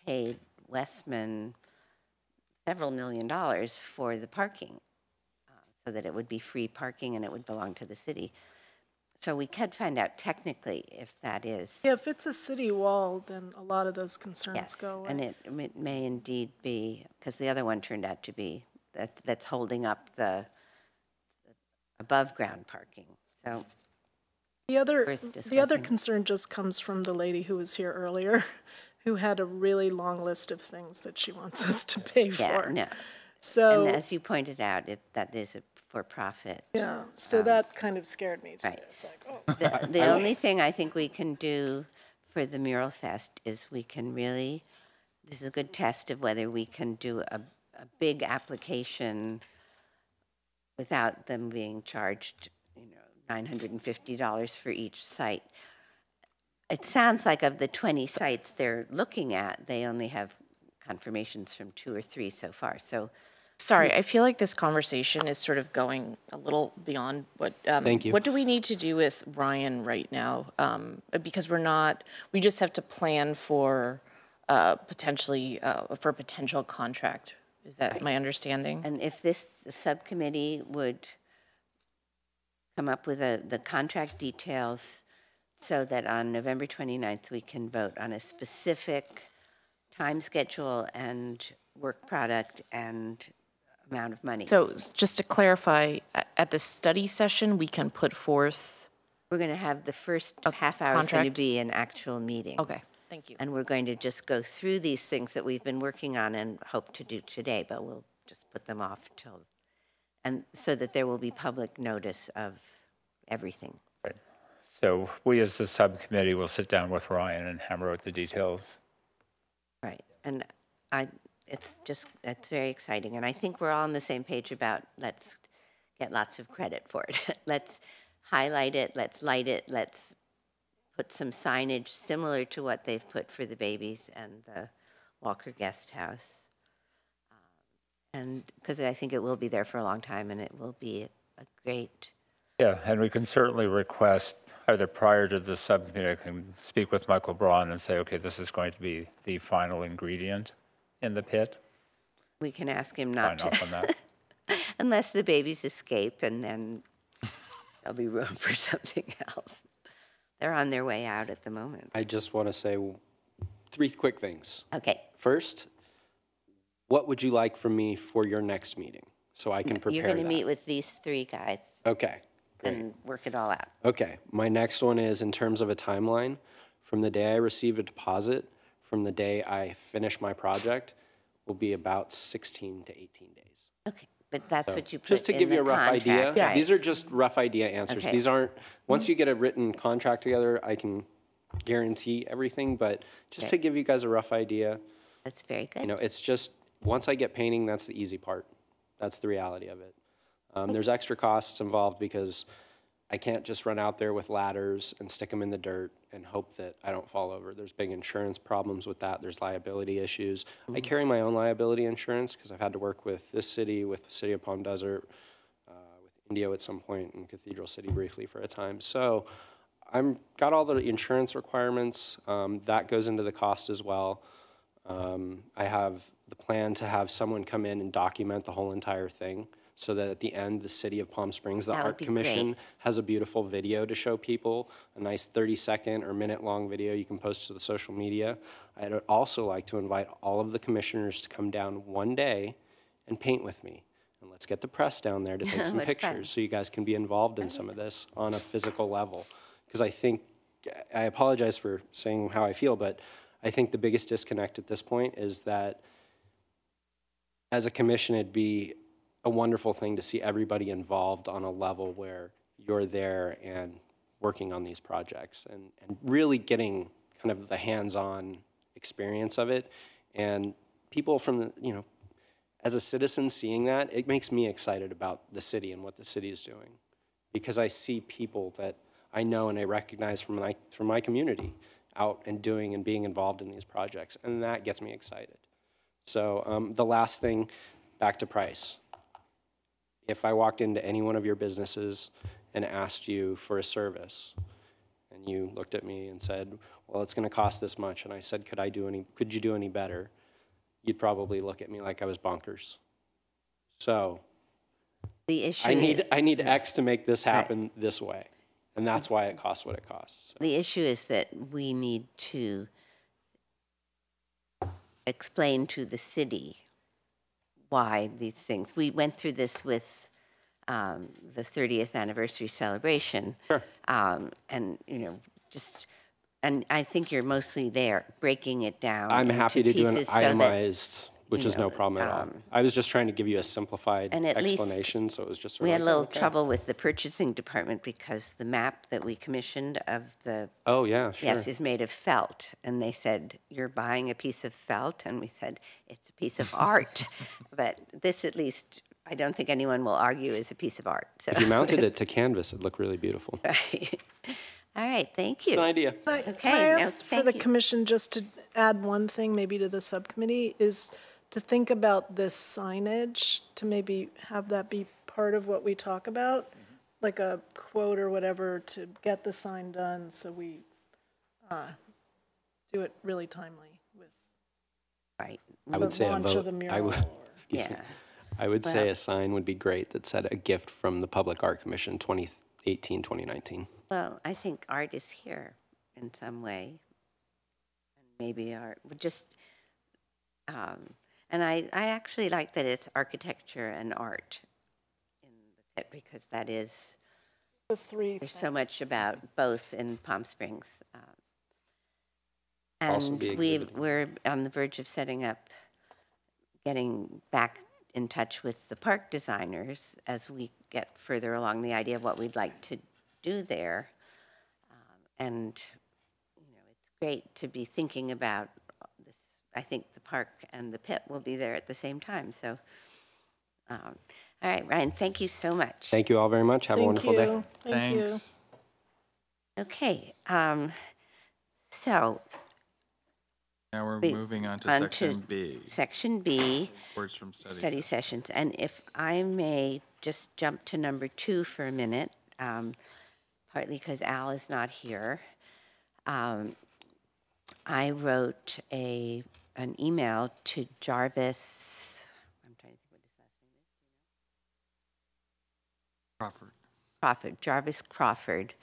paid Westman several $1 million for the parking so that it would be free parking and it would belong to the city. So we could find out technically if that is. Yeah, if it's a city wall, then a lot of those concerns Yes, go away. and it may indeed be, because the other one turned out to be, that's holding up the above-ground parking. So The other worth discussing. concern just comes from the lady who was here earlier, who had a really long list of things that she wants us to pay yeah, for. no. So And as you pointed out, that is not-for-profit. Yeah, so that kind of scared me too. right. It's like, oh. The only thing I think we can do for the Mural Fest is we can really, this is a good test of whether we can do a big application without them being charged, $950 for each site. It sounds like of the 20 sites they're looking at, they only have confirmations from 2 or 3 so far. So Sorry, I feel like this conversation is sort of going a little beyond what. Thank you. What do we need to do with Ryan right now? Because we just have to plan for potentially for a potential contract. Is that my understanding? And if this subcommittee would come up with the contract details so that on November 29th we can vote on a specific time schedule and work product and amount of money. So just to clarify, at the study session, we can put forth. We're going to have the first half hour is going to contract? be an actual meeting. Okay, thank you. And we're going to just go through these things that we've been working on and hope to do today, but we'll just put them off till, and so that there will be public notice of everything. So we as the subcommittee will sit down with Ryan and hammer out the details. Right. And it's very exciting. And I think we're all on the same page about let's get lots of credit for it. Let's highlight it, let's light it, let's put some signage similar to what they've put for the babies and the Walker Guest House. And because I think it will be there for a long time and it will be a great. Yeah, and we can certainly request either prior to the subcommittee, I can speak with Michael Braun and say, okay, this is going to be the final ingredient in the pit. We can ask him not Sign off on that. unless the babies escape, and then there'll be room for something else. They're on their way out at the moment. I just want to say 3 quick things. Okay. First, what would you like from me for your next meeting so I can prepare You're going to that? meet with these 3 guys Okay, great. and work it all out. Okay, my next one is in terms of a timeline. From the day I receive a deposit, from the day I finish my project, will be about 16 to 18 days. Okay, but that's what you put Just to in give the you a rough idea, contract, right? these are just rough idea answers. Okay. These aren't, once you get a written contract together, I can guarantee everything, but just to Okay. give you guys a rough idea, That's very good. you know, it's just, once I get painting, that's the easy part. That's the reality of it. There's extra costs involved because I can't just run out there with ladders and stick them in the dirt and hope that I don't fall over. There's big insurance problems with that. There's liability issues. I carry my own liability insurance because I've had to work with this city, with the city of Palm Desert, with Indio at some point, and Cathedral City briefly for a time. So I'm got all the insurance requirements. That goes into the cost as well. I have the plan to have someone come in and document the whole entire thing so that at the end, the City of Palm Springs, the That would Art be Commission, great. has a beautiful video to show people, a nice 30-second or minute-long video you can post to the social media. I'd also like to invite all of the commissioners to come down one day and paint with me. And let's get the press down there to take some What fun. pictures so you guys can be involved in some of this on a physical level. Because I think, I apologize for saying how I feel, but I think the biggest disconnect at this point is that as a commission, it'd be a wonderful thing to see everybody involved on a level where you're there and working on these projects and really getting kind of the hands-on experience of it. And people from the, you know, as a citizen seeing that, it makes me excited about the city and what the city is doing. Because I see people that I know and I recognize from my community out and doing and being involved in these projects. And that gets me excited. So the last thing, back to price. If I walked into any one of your businesses and asked you for a service, and you looked at me and said, well, it's going to cost this much, and I said, could you do any better? You'd probably look at me like I was bonkers. So The issue I need X to make this happen this way, and that's why it costs what it costs. So. The issue is that we need to explain to the city why these things. We went through this with the 30th anniversary celebration. Sure. And, you know, and I think you're mostly there, breaking it down I'm into happy to do an pieces so that, itemized which you is no know, problem at all. I was just trying to give you a simplified and at least explanation, so it was just sort we of had a like, little okay. trouble with the purchasing department because the map that we commissioned of the Oh, yeah, sure. yes is made of felt, and they said, "You're buying a piece of felt," and we said, "It's a piece of art." But this, at least, I don't think anyone will argue is a piece of art. So If you mounted it to canvas, it'd look really beautiful. right. All right, thank It's an you. idea. Can I Okay, no, ask for thank the you. commission just to add one thing maybe to the subcommittee, is to think about this signage, to maybe have that be part of what we talk about, like a quote or whatever to get the sign done, so we do it really timely with Right. I would the say a launch of vote. the I mural. would, or- excuse me. Yeah. I would say Well- a sign would be great that said a gift from the Public Art Commission 2018, 2019. Well, I think art is here in some way, and maybe art would just. And I actually like that it's architecture and art in the pit because that is. The three. There's so much about both in Palm Springs. Also And be exhibiting. we're on the verge of setting up, getting back in touch with the park designers as we get further along the idea of what we'd like to do there. And, you know, it's great to be thinking about this. I think the park and the pit will be there at the same time, so. All right, Ryan, thank you so much. Thank you all very much. Have a wonderful day. Thank you. Thanks. Okay, so Now we're we- moving on to on section to B, Section B, reports from study study sessions. And if I may just jump to number 2 for a minute, partly because Al is not here. I wrote an email to Jarvis, I'm trying to think what his last name is. Crawford. Jarvis Crawford,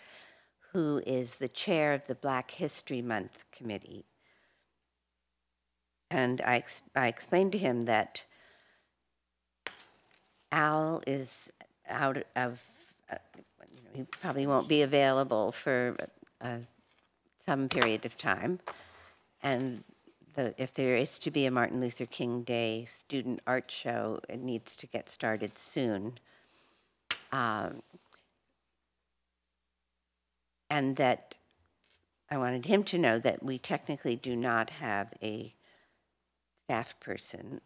who is the chair of the Black History Month Committee. And I explained to him that Al is out of, he probably won't be available for some period of time. And if there is to be a Martin Luther King Day student art show, it needs to get started soon. And that I wanted him to know that we technically do not have a staff person,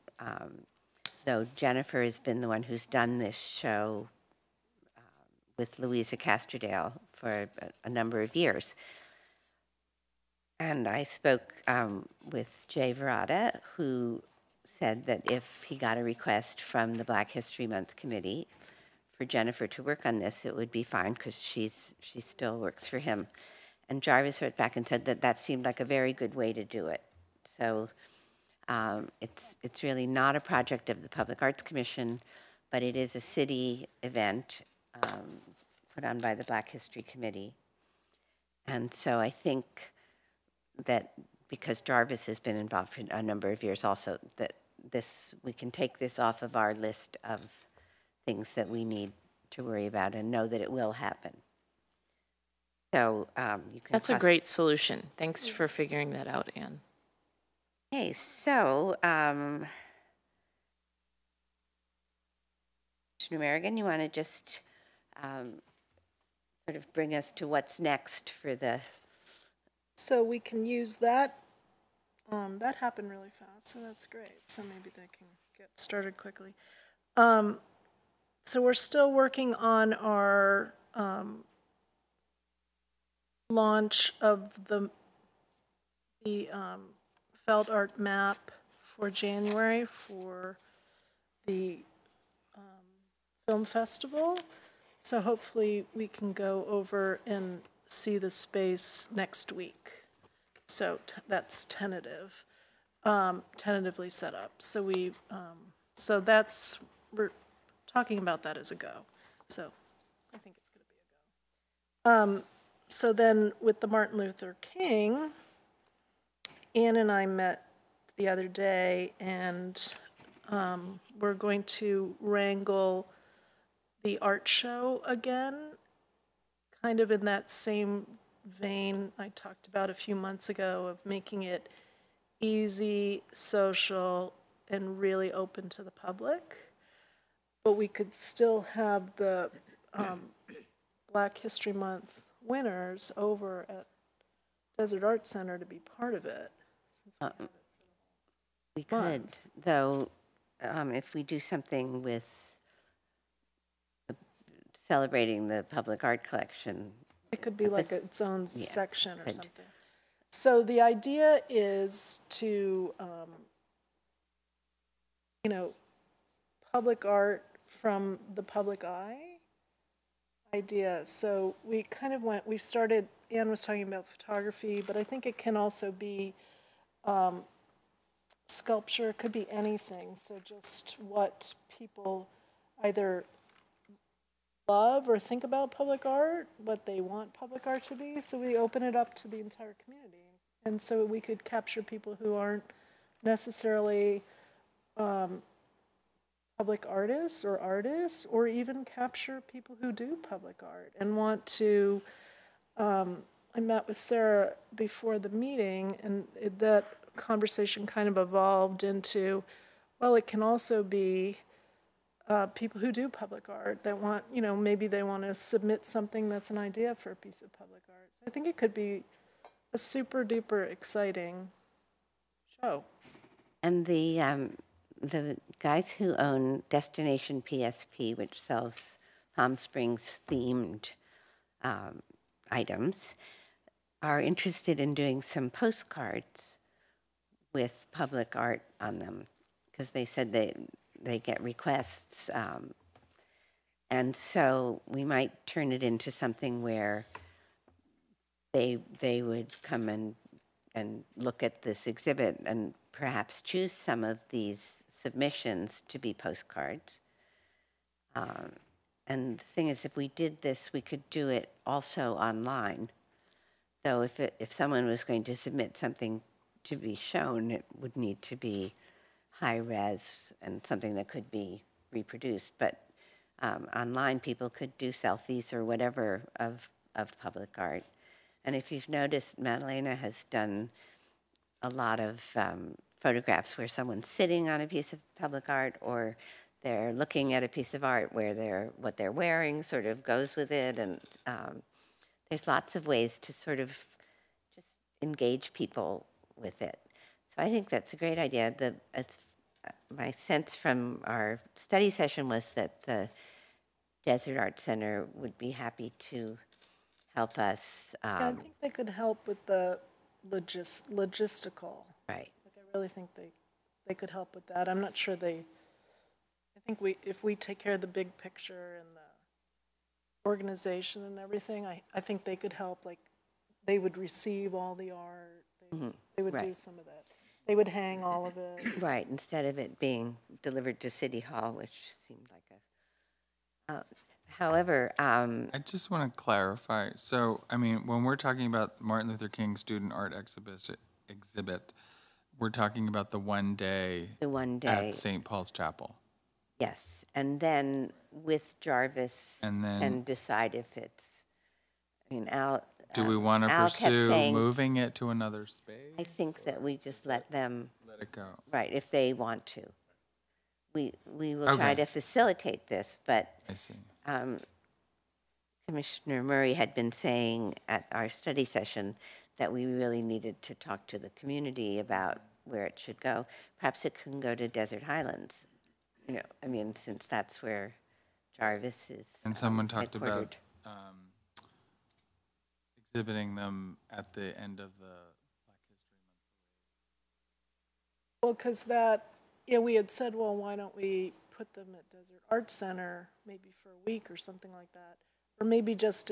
though Jennifer has been the one who's done this show with Louisa Castrodale for a number of years. And I spoke with Jay Verada, who said that if he got a request from the Black History Month Committee for Jennifer to work on this, it would be fine because she still works for him. And Jarvis wrote back and said that that seemed like a very good way to do it. So it's really not a project of the Public Arts Commission, but it is a city event put on by the Black History Committee. And so I think that because Jarvis has been involved for a number of years also, that we can take this off of our list of things that we need to worry about and know that it will happen. So you can. That's a great solution. Thanks for figuring that out, Anne. Okay, so Mr. Numerigan, you want to just sort of bring us to what's next for the. So we can use that. That happened really fast, so that's great. So maybe they can get started quickly. So we're still working on our launch of the felt art map for January for the film festival. So hopefully we can go over and see the space next week. So that's tentative, tentatively set up. So so we're talking about that as a go. So I think it's going to be a go. So then with the Martin Luther King, Ann and I met the other day, and we're going to wrangle the art show again, kind of in that same vein I talked about a few months ago of making it easy, social, and really open to the public. But we could still have the Black History Month winners over at Desert Arts Center to be part of it. We could, though, if we do something with celebrating the public art collection. It could be like its own section or could. something. So the idea is to, you know, public art from the public eye idea. So we kind of we started, Anne was talking about photography, but I think it can also be sculpture, it could be anything. So just what people either love or think about public art, what they want public art to be. So we open it up to the entire community. And so we could capture people who aren't necessarily public artists, or even capture people who do public art and want to. I met with Sarah before the meeting, and that conversation kind of evolved into, well, it can also be people who do public art that want, you know, maybe they want to submit something that's an idea for a piece of public art. So I think it could be a super duper exciting show. And the guys who own Destination PSP, which sells Palm Springs themed items, are interested in doing some postcards with public art on them, because they said they get requests. And so we might turn it into something where they would come and look at this exhibit and perhaps choose some of these submissions to be postcards. And the thing is, if we did this, we could do it also online. Though if someone was going to submit something to be shown, it would need to be high res and something that could be reproduced. But online, people could do selfies or whatever of public art. And if you've noticed, Madalena has done a lot of photographs where someone's sitting on a piece of public art, or they're looking at a piece of art where what they're wearing sort of goes with it. And there's lots of ways to sort of just engage people with it. So I think that's a great idea. My sense from our study session was that the Desert Arts Center would be happy to help us. Yeah, I think they could help with the logistical. Right. Like, I really think they could help with that. I'm not sure I think if we take care of the big picture and the organization and everything, I think they could help. Like, they would receive all the art. They would do some of that. They would hang all of it. Right, instead of it being delivered to City Hall, which seemed like a... however... I just want to clarify. So, I mean, when we're talking about Martin Luther King Student Art exhibit, we're talking about the one day at St. Paul's Chapel. Yes, and then with Jarvis And then- and decide if it's... I mean, Al... Do we want to Al kept pursue saying- moving it to another space? I think that we just let them... Let it go. Right, if they want to. We will try Okay. to facilitate this, but I see. Commissioner Murray had been saying at our study session that we really needed to talk to the community about where it should go. Perhaps it can go to Desert Highlands. You know, I mean, since that's where Jarvis is. And someone talked headquartered. about exhibiting them at the end of the Black History Month. Well, because we had said, well, why don't we put them at Desert Arts Center maybe for a week or something like that, or maybe just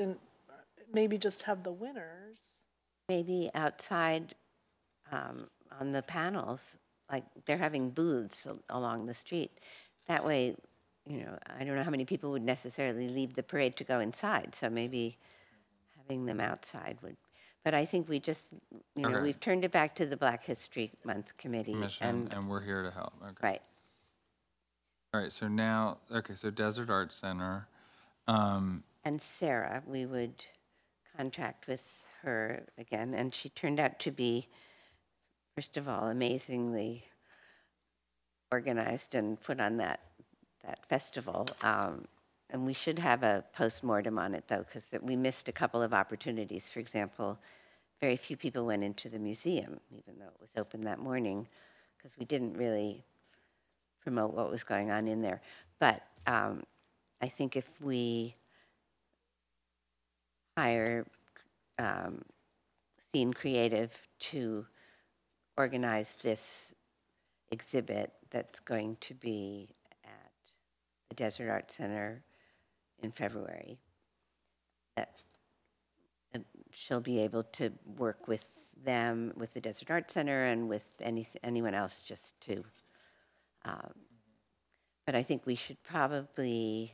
have the winners. Maybe outside on the panels, like they're having booths along the street. That way, you know, I don't know how many people would necessarily leave the parade to go inside, so maybe having them outside would. But I think we just, you know, Okay. we've turned it back to the Black History Month Committee. Commission, and we're here to help. Okay. Right. All right, so now, so Desert Arts Center. And Sarah, we would contract with her again, and she turned out to be, first of all, amazingly organized and put on that festival. And we should have a postmortem on it, though, because we missed a couple of opportunities. For example, very few people went into the museum, even though it was open that morning, because we didn't really promote what was going on in there. But I think if we hire Scene Creative to organize this exhibit that's going to be at the Desert Art Center in February, that she'll be able to work with them, with the Desert Art Center, and with anyone else just to. But I think we should probably,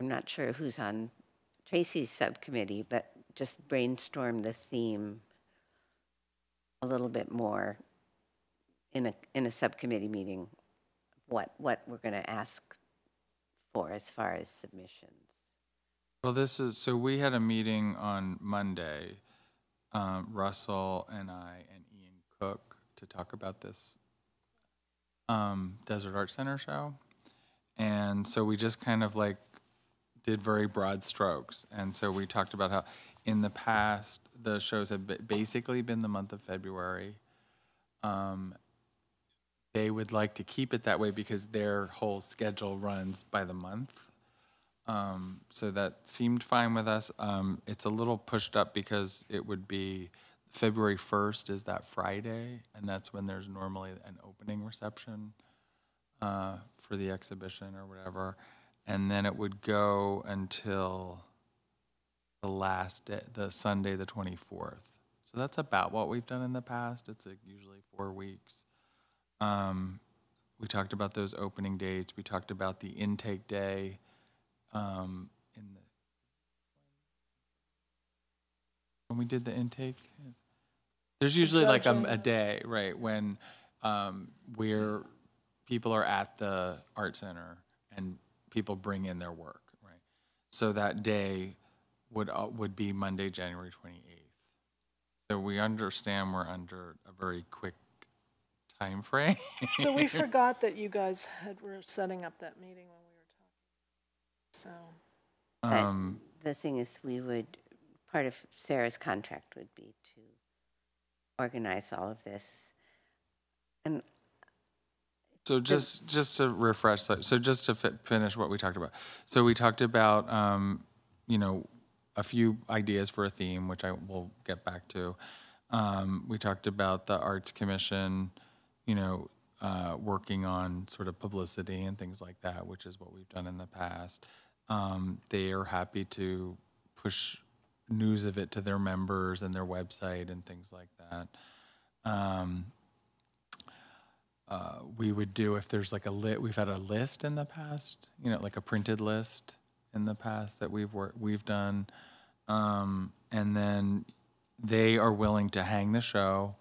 I'm not sure who's on Tracy's subcommittee, but just brainstorm the theme a little bit more in a subcommittee meeting, what we're going to ask for as far as submissions. Well, so we had a meeting on Monday, Russell and I and Ian Cook, to talk about this Desert Art Center show. And so we just kind of like did very broad strokes. And so we talked about how in the past, the shows have basically been the month of February. They would like to keep it that way because their whole schedule runs by the month. So that seemed fine with us. It's a little pushed up because it would be February 1st is that Friday, and that's when there's normally an opening reception for the exhibition or whatever. And then it would go until the last day, the Sunday, the 24th. So that's about what we've done in the past. It's usually 4 weeks. We talked about those opening dates. We talked about the intake day. When we did the intake, there's usually like a day, right, when where people are at the art center and people bring in their work, right? So that day would be Monday, January 28th. So we understand we're under a very quick time frame. So we forgot that you guys were setting up that meeting when we were talking. So. The thing is, part of Sarah's contract would be to organize all of this. And so just to refresh, so just to finish what we talked about. So we talked about, a few ideas for a theme, which I will get back to. We talked about the Arts Commission, working on sort of publicity and things like that, which is what we've done in the past. They are happy to push news of it to their members and their website and things like that. We would do, if there's like we've had a list in the past, like a printed list in the past that we've done. And then they are willing to hang the show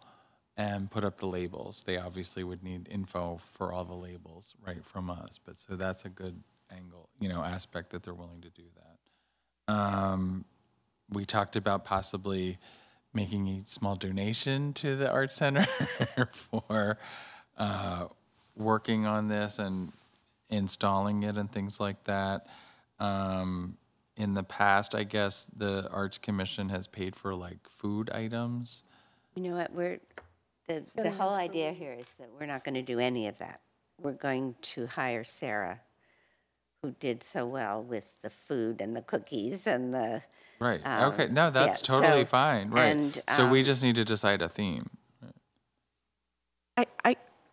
and put up the labels. They obviously would need info for all the labels, right, from us. But so that's a good angle, aspect that they're willing to do that. We talked about possibly making a small donation to the Art Center for working on this and installing it and things like that. In the past, I guess the Arts Commission has paid for like food items. you know what, the whole idea here is that we're not going to do any of that. We're going to hire Sarah, who did so well with the food and the cookies and the. Right. Okay. No, that's totally fine. Right. And, so we just need to decide a theme.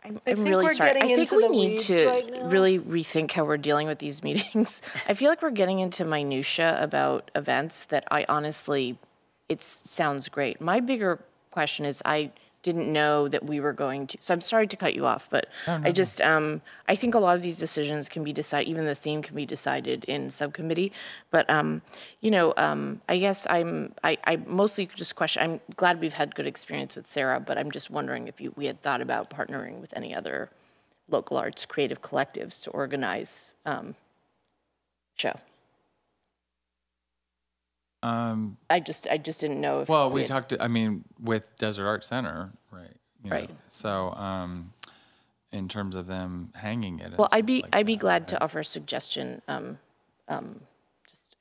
I'm really sorry. I think we need to really rethink how we're dealing with these meetings. I feel like we're getting into minutia about events that I honestly, it sounds great. My bigger question is I didn't know that we were going to, so I'm sorry to cut you off, but I just, I think a lot of these decisions can be decided, even the theme can be decided in subcommittee. But, I guess I mostly just question, I'm glad we've had good experience with Sarah, but I'm just wondering if we had thought about partnering with any other local arts creative collectives to organize show. I just didn't know if. Well, we talked, with Desert Art Center, right? Right. So, in terms of them hanging it. and Well, stuff like I'd be that, glad right? to offer a suggestion, just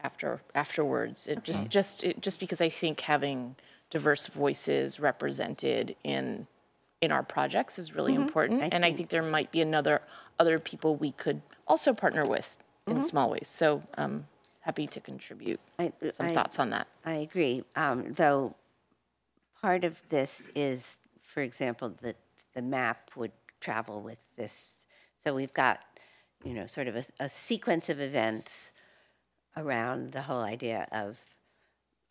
afterwards. It just because I think having diverse voices represented in our projects is really important. And I think there might be other people we could also partner with in small ways. So happy to contribute some thoughts on that. I agree, though part of this is, for example, that the map would travel with this. So we've got, sort of a sequence of events around the whole idea of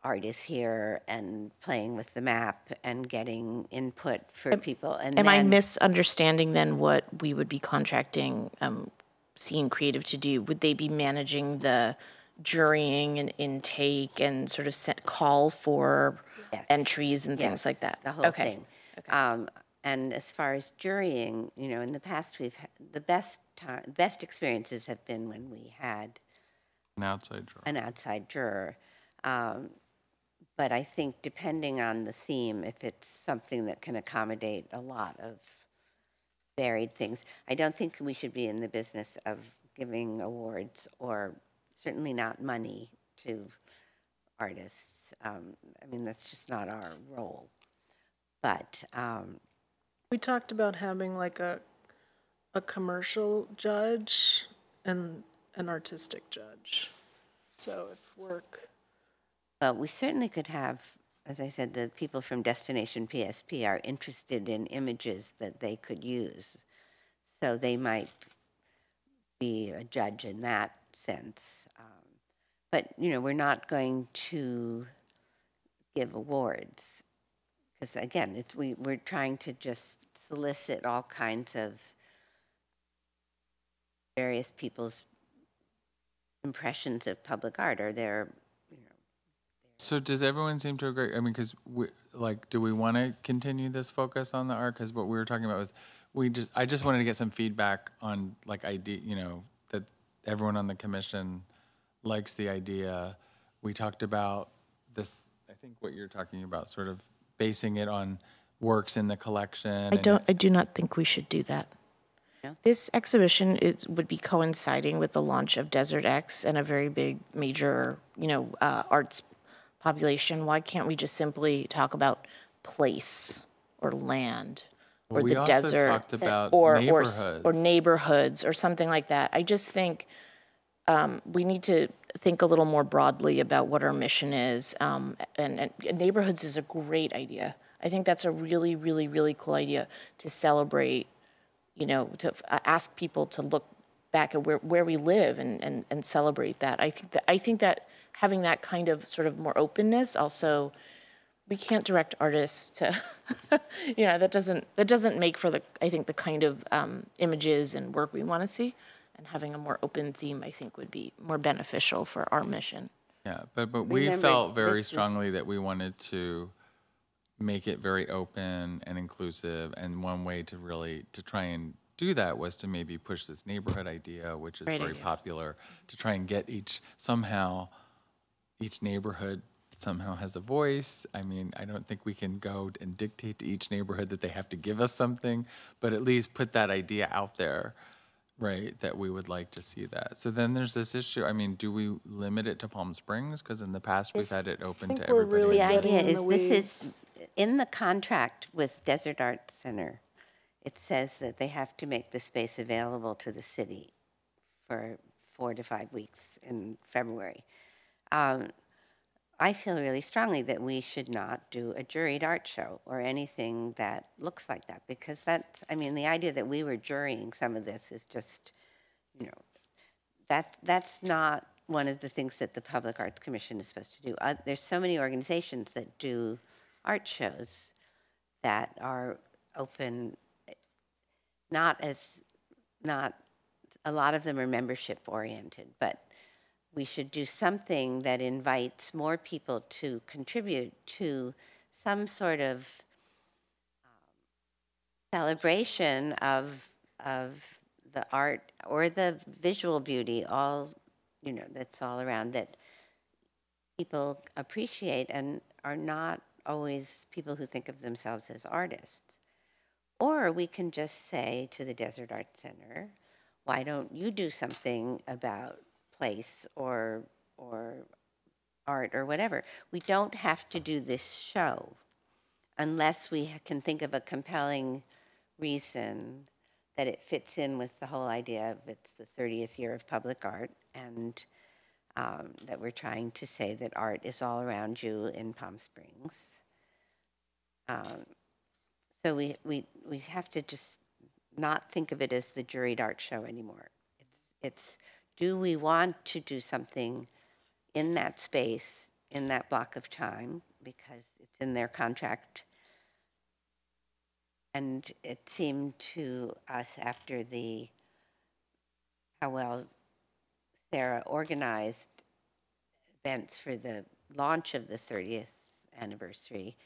artists here and playing with the map and getting input for people. And Am I then- misunderstanding then what we would be contracting Seeing Creative to do? Would they be managing the jurying and intake and sort of call for Yes. entries and things like Yes, that? the whole Okay. thing. And as far as jurying, in the past, we've had the best experiences have been when we had An outside draw. an outside juror. But I think depending on the theme, if it's something that can accommodate a lot of varied things, I don't think we should be in the business of giving awards or certainly not money to artists. That's just not our role. But We talked about having like a commercial judge and an artistic judge. So if work, Well, we certainly could have, as I said, the people from Destination PSP are interested in images that they could use. So they might be a judge in that sense. But, we're not going to give awards. Because, again, we're trying to just solicit all kinds of various people's impressions of public art or their So does everyone seem to agree? Because do we want to continue this focus on the art? Because what we were talking about was, I just wanted to get some feedback on idea, that everyone on the commission likes the idea. We talked about this, I think what you're talking about, sort of basing it on works in the collection. I do not think we should do that. No? This exhibition would be coinciding with the launch of Desert X and a very big major, arts population. Why can't we just simply talk about place or land or Well, we the also desert talked about or neighborhoods. neighborhoods or something like that? I just think we need to think a little more broadly about what our mission is. And neighborhoods is a great idea. I think that's a really, really, really cool idea to celebrate, to ask people to look back at where we live and celebrate that. I think that having that kind of sort of more openness also, we can't direct artists to, that doesn't make for the kind of images and work we want to see. And having a more open theme, I think, would be more beneficial for our mission. Yeah, but we Remember, felt very this was- strongly that we wanted to make it very open and inclusive, and one way to try and do that was to maybe push this neighborhood idea, which is Great very idea. popular, to try and get each neighborhood somehow has a voice. I don't think we can go and dictate to each neighborhood that they have to give us something, but at least put that idea out there, right, that we would like to see that. So then there's this issue, do we limit it to Palm Springs? Because in the past, we've had it open to think we're everybody. really The getting idea in the is this is weeds. in the contract with Desert Arts Center. It says that they have to make the space available to the city for 4 to 5 weeks in February. I feel really strongly that we should not do a juried art show or anything that looks like that, because the idea that we were jurying some of this is just, that's not one of the things that the Public Arts Commission is supposed to do. There's so many organizations that do art shows that are open, not a lot of them are membership oriented, but we should do something that invites more people to contribute to some sort of celebration of the art or the visual beauty, that's all around, that people appreciate and are not always people who think of themselves as artists. Or we can just say to the Desert Arts Center, why don't you do something about place or art or whatever? We don't have to do this show unless we can think of a compelling reason that it fits in with the whole idea of it's the 30th year of public art, and that we're trying to say that art is all around you in Palm Springs. So we have to just not think of it as the juried art show anymore. It's do we want to do something in that space, in that block of time, because it's in their contract. And it seemed to us after how well Sarah organized events for the launch of the 30th anniversary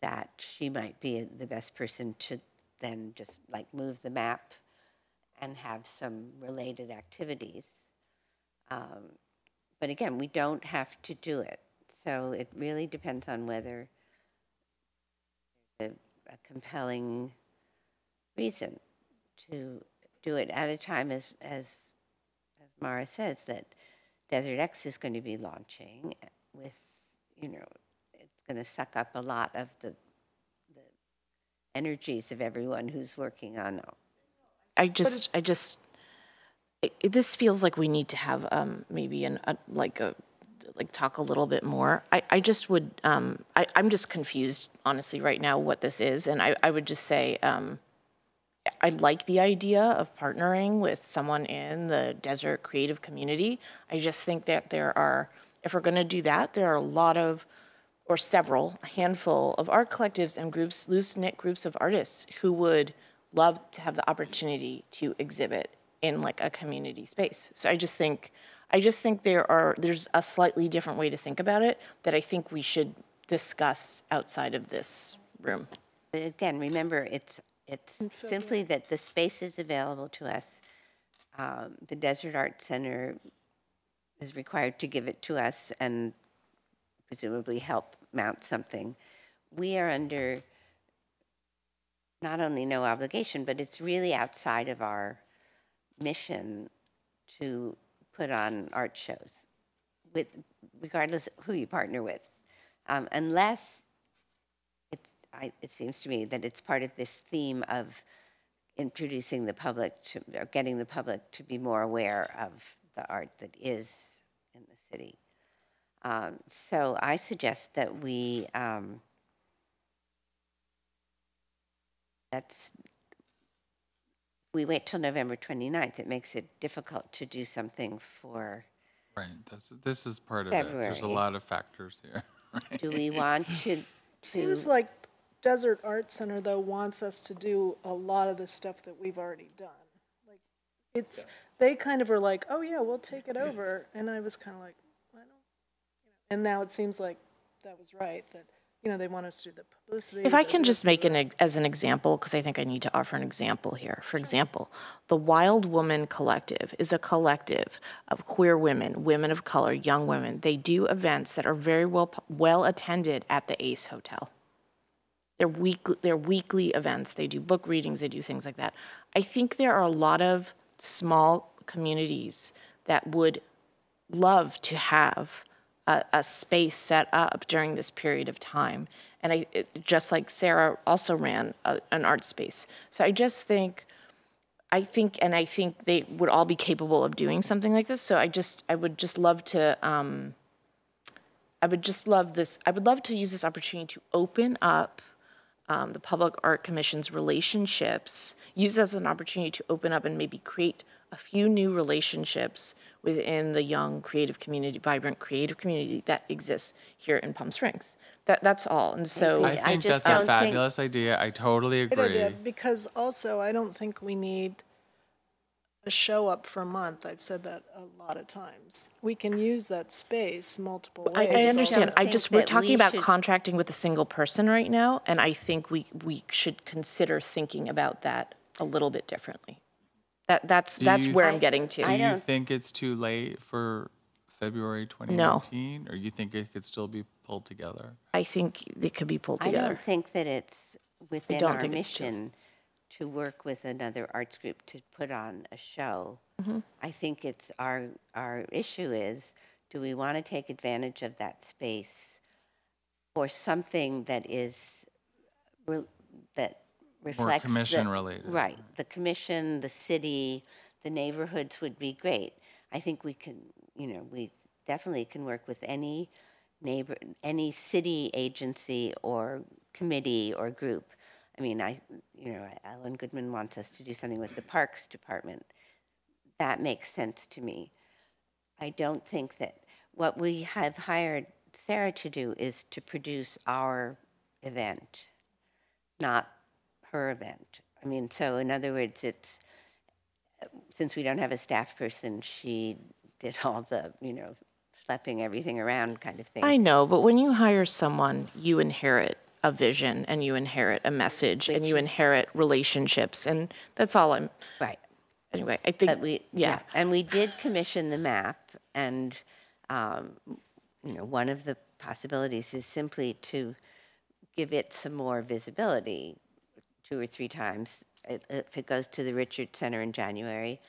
that she might be the best person to then just like move the map and have some related activities. But again, we don't have to do it. So it really depends on whether there's a compelling reason to do it at a time, as Mara says, that Desert X is going to be launching with, it's going to suck up a lot of the energies of everyone who's working on it. This feels like we need to have maybe talk a little bit more. I'm just confused, honestly, right now what this is. And I would just say, I like the idea of partnering with someone in the desert creative community. I just think that if we're going to do that, there are a handful of art collectives and groups, loose-knit groups of artists who would love to have the opportunity to exhibit in like a community space. So I just think there's a slightly different way to think about it that I think we should discuss outside of this room. But again, remember, it's simply that the space is available to us. The Desert Arts Center is required to give it to us and presumably help mount something. We are under not only no obligation, but it's really outside of our mission to put on art shows, regardless of who you partner with, unless it seems to me that it's part of this theme of introducing the public or getting the public to be more aware of the art that is in the city. So I suggest that we wait till November 29th. It makes it difficult to do something for Right, this is part of February. it. There's a lot of factors here. Right? Do we want to Seems like Desert Art Center, though, wants us to do a lot of the stuff that we've already done. Like, they kind of are like, oh yeah, we'll take it over. And I was kind of like, I don't, and now it seems like that was right, that, they want us to do the publicity. If I can just make as an example, because I think I need to offer an example here. For example, the Wild Woman Collective is a collective of queer women, women of color, young women. They do events that are very well attended at the Ace Hotel. They're weekly events. They do book readings. They do things like that. I think there are a lot of small communities that would love to have a space set up during this period of time. And just like Sarah also ran an art space. So I think they would all be capable of doing something like this. So I would love to use this opportunity to open up the Public Art Commission's relationships, use it as an opportunity to open up and maybe create a few new relationships within the young creative community, vibrant creative community that exists here in Palm Springs. That's all. And so I think that's a fabulous idea. I totally agree. Great idea, because also I don't think we need a show up for a month. I've said that a lot of times. We can use that space multiple ways. I understand. We're talking about should contracting with a single person right now, and I think we should consider thinking about that a little bit differently. That's where I'm getting to. Do you think it's too late for February 2019? Or you think it could still be pulled together? I think it could be pulled I together. don't think that it's within our mission to work with another arts group to put on a show. I think it's our issue is, do we want to take advantage of that space for something that is that reflects commission related. Right, the commission, the city, the neighborhoods would be great. I think we can, we definitely can work with any city agency or committee or group. I mean, Alan Goodman wants us to do something with the Parks Department. That makes sense to me. I don't think that what we have hired Sarah to do is to produce our event, not her event. I mean, so in other words, it's, since we don't have a staff person, she did all the, schlepping everything around kind of thing. I know, but when you hire someone, you inherit a vision and you inherit a message and you inherit relationships, and that's all I'm. Right. Anyway, I think But yeah. And we did commission the map, and one of the possibilities is simply to give it some more visibility 2 or 3 times. If it goes to the Richard Center in January,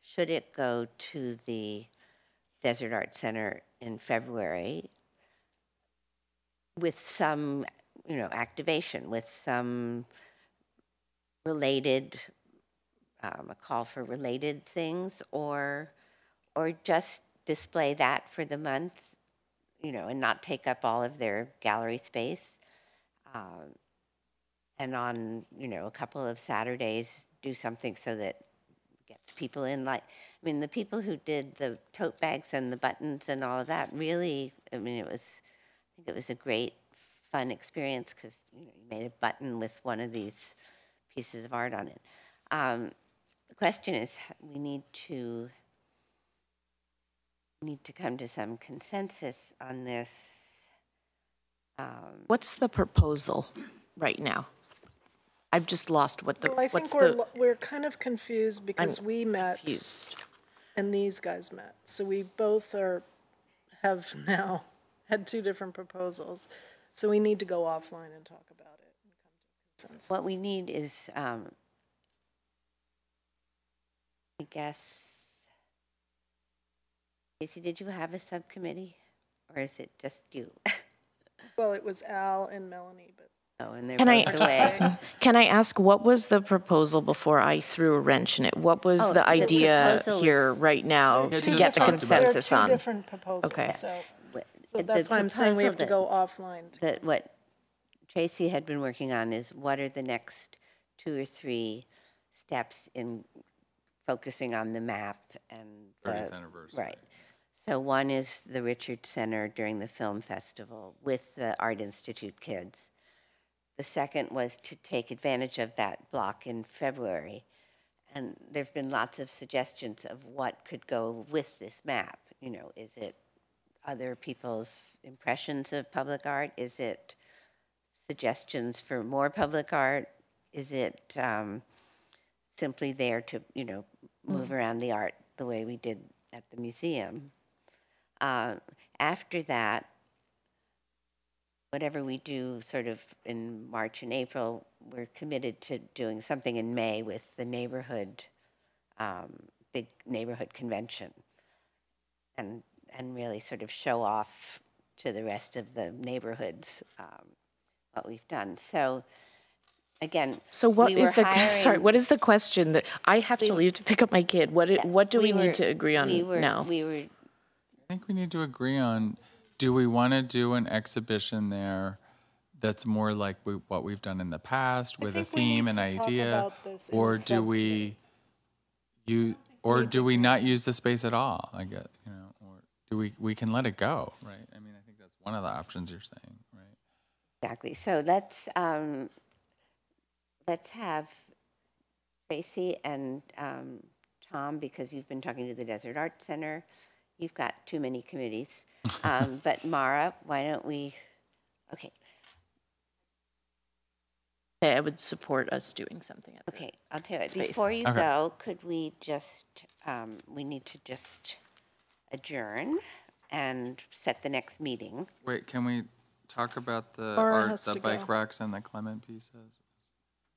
should it go to the Desert Arts Center in February with some, activation, with some related, a call for related things, or just display that for the month, and not take up all of their gallery space. And on, a couple of Saturdays, do something so that gets people in. Like, I mean, the people who did the tote bags and the buttons and all of that really, I think it was a great, fun experience because, you made a button with one of these pieces of art on it. The question is, we need to come to some consensus on this. What's the proposal right now? I've just lost what the. Well, I think we're kind of confused because we met Confused. and these guys met. So we both have now had 2 different proposals. So we need to go offline and talk about it and come to a consensus. What we need is, I guess, Casey, did you have a subcommittee, or is it just you? Well, it was Al and Melanie, but. Oh, and they're Can both away. Can I ask, what was the proposal before I threw a wrench in it? What was Oh, the the idea proposal here is- right now Yeah, to just get the talked about it. consensus There are on? 2 different proposals, Okay. so The that's why I'm saying we have to proposal go offline. that what Tracy had been working on is what are the next 2 or 3 steps in focusing on the map and the 30th anniversary. Right. So one is the Richard Center during the film festival with the Art Institute kids. The second was to take advantage of that block in February. And there've been lots of suggestions of what could go with this map. Is it other people's impressions of public art? Is it suggestions for more public art? Is it simply there to, move around the art the way we did at the museum? After that, whatever we do sort of in March and April, we're committed to doing something in May with the neighborhood, big neighborhood convention. And really sort of show off to the rest of the neighborhoods what we've done. So again, So what we is were the, sorry, hiring- what is the question that, I have to leave to pick up my kid. What do we were- need to agree on now? We were I think we need to agree on, do we want to do an exhibition there that's more like what we've done in the past with a think we theme need and to talk idea? about this in Or the do we, do we not use the space at all? I guess, or do we can let it go, right? I mean, I think that's one of the options you're saying, right? exactly. So let's have Tracy and Tom, because you've been talking to the Desert Arts Center. You've got too many committees. But Mara, why don't we, okay, I would support us doing something. okay, I'll tell you, Space. before you Okay. go, could we just, we need to just adjourn and set the next meeting. Wait, can we talk about the Laura art, has the to bike go. racks and the Clement pieces?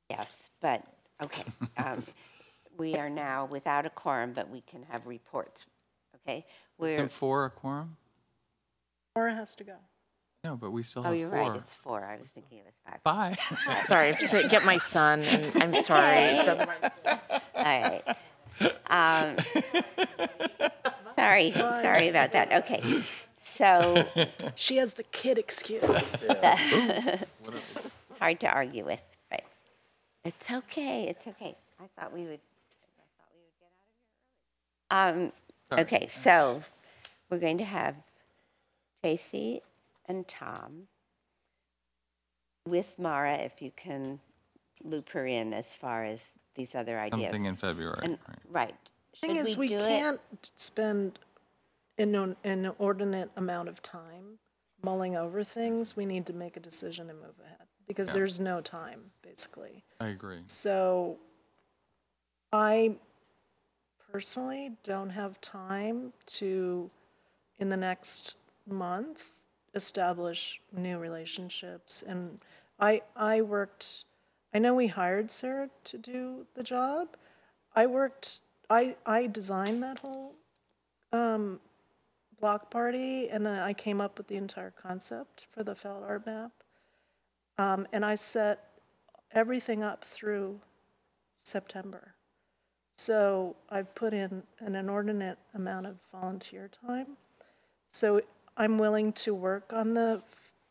Yes, but Okay. We are now without a quorum, but we can have reports, okay? Isn't 4 a quorum? Laura has to go. No, but we still Oh, have you're 4. right, it's 4. I was thinking it was 5. Bye. Sorry, I have to get my son, and I'm sorry. All right. Sorry about that. Okay. So She has the kid excuse. hard to argue with, but it's okay. It's okay. I thought we would get out of here early. Okay, so we're going to have Tracy and Tom with Mara, if you can loop her in as far as these other ideas. Something in February, And, right. right. Thing Should is, we do it? can't spend an inordinate amount of time mulling over things. We need to make a decision and move ahead because there's no time, basically. I agree. So I personally don't have time to, in the next month, establish new relationships. And I know we hired Sarah to do the job. I designed that whole block party, and then I came up with the entire concept for the Felt Art Map. And I set everything up through September. So I've put in an inordinate amount of volunteer time. So I'm willing to work on the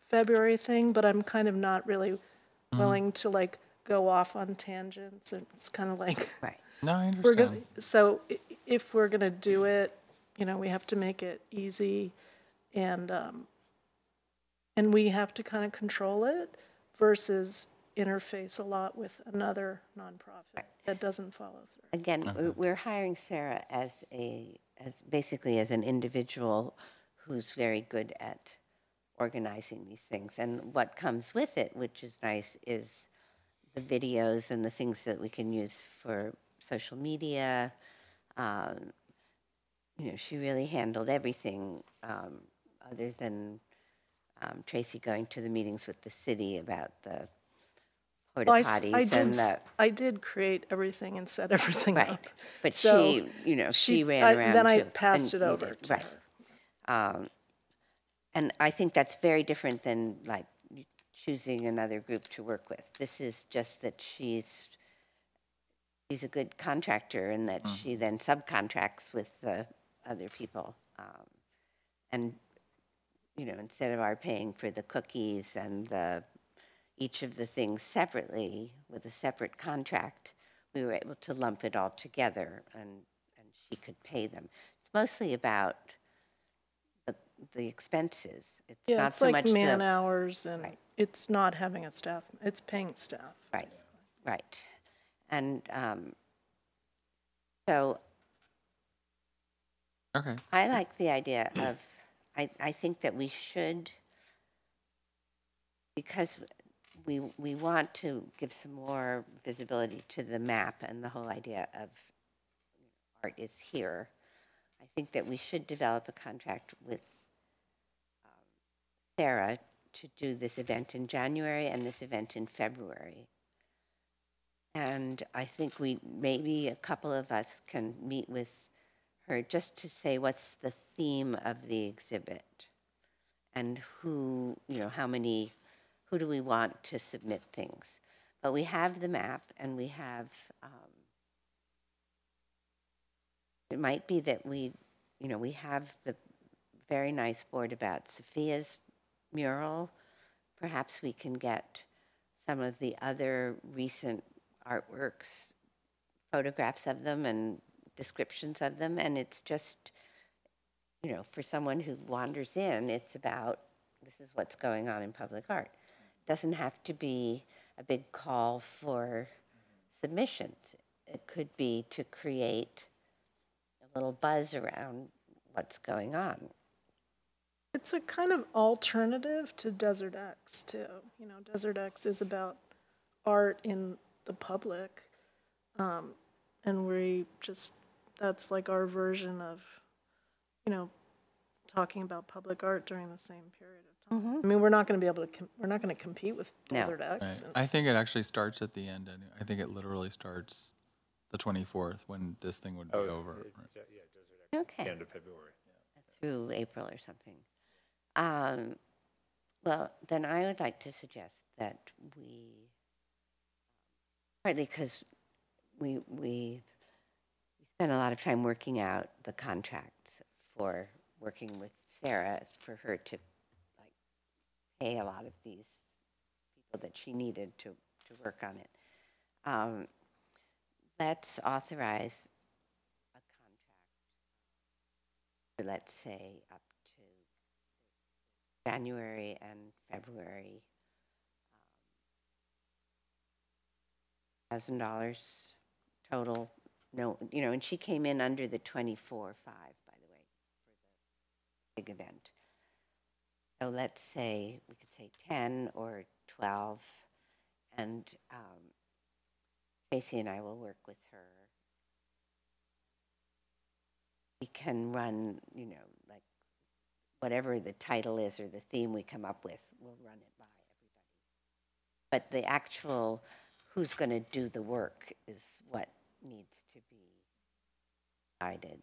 February thing, but I'm kind of not really willing to like go off on tangents. And it's kind of like, Right. No, I we're understand. so if we're gonna do it, you know, we have to make it easy, and we have to kind of control it versus interface a lot with another nonprofit that doesn't follow through. Again, we're hiring Sarah as basically as an individual who's very good at organizing these things. And what comes with it, which is nice, is the videos and the things that we can use for social media. You know, she really handled everything other than Tracy going to the meetings with the city about the porta Well, potties and the. I did create everything and set everything Right, up. but So she, you know, she ran around Then I too, passed and it you over did, to right. her. And I think that's very different than like choosing another group to work with. This is just that she's a good contractor and that she then subcontracts with the other people. And, you know, instead of our paying for the cookies and each of the things separately with a separate contract, we were able to lump it all together and she could pay them. It's mostly about the expenses. It's Yeah, not it's so like much man the, hours, and Right. it's not having a staff, it's paying staff. right, right. And so Okay. I like the idea of, I think that we should, because we want to give some more visibility to the map and the whole idea of art is here. I think that we should develop a contract with Sarah to do this event in January and this event in February. And I think maybe a couple of us can meet with her just to say what's the theme of the exhibit and who, you know, who do we want to submit things. But we have the map and we have, it might be that we have the very nice board about Sophia's mural. Perhaps we can get some of the other recent artworks, photographs of them and descriptions of them, and it's just, you know, for someone who wanders in, it's about, this is what's going on in public art. It doesn't have to be a big call for submissions. It could be to create a little buzz around what's going on. It's a kind of alternative to Desert X, too. You know, Desert X is about art in the public, and that's like our version of, you know, talking about public art during the same period of time. I mean, we're not going to be able to, we're not going to compete with No. Desert X. Right. I think it actually starts at the end. I think it literally starts the 24th when this thing would be over. Right. Okay. End of February. Through April or something. Well, then I would like to suggest that we, partly because we spent a lot of time working out the contracts for working with Sarah for her to like pay a lot of these people that she needed to work on it. Let's authorize a contract for, let's say, up to January and February, $1,000 total. No, and she came in under the 24.5, by the way, for the big event. So let's say, we could say 10 or 12, and Tracy and I will work with her. We can run, like whatever the title is or the theme we come up with, we'll run it by everybody. But the actual who's going to do the work is what needs to be decided.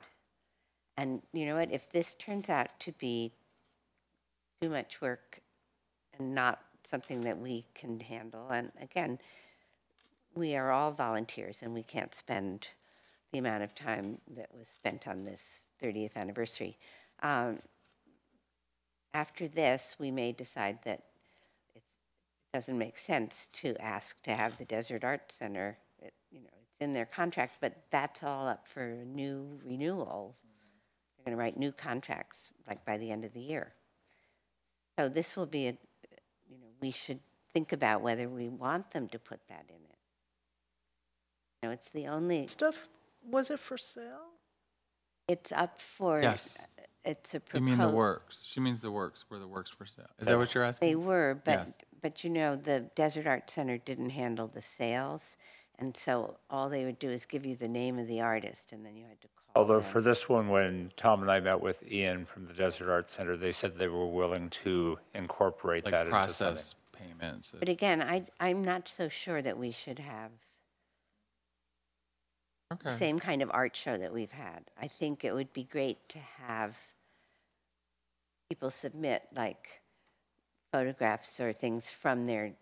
And you know what? If this turns out to be too much work and not something that we can handle, and again, we are all volunteers and we can't spend the amount of time that was spent on this 30th anniversary. After this, we may decide that it doesn't make sense to ask to have the Desert Arts Center. It's in their contract, but that's all up for new renewal. They're going to write new contracts like by the end of the year. So this will be we should think about whether we want them to put that in it. It's the only Stuff, was it for sale? It's up for. Yes. It's a You proposal. mean the works? She means the works, where the works for sale. Is that what you're asking? They were, but Yes. but the Desert Arts Center didn't handle the sales, and so all they would do is give you the name of the artist, and then you had to call. Although them. for this one, when Tom and I met with Ian from the Desert Arts Center, they said they were willing to incorporate Like that into something. process payments. But again, I'm not so sure that we should have the Okay. same kind of art show that we've had. I think it would be great to have people submit like photographs or things from their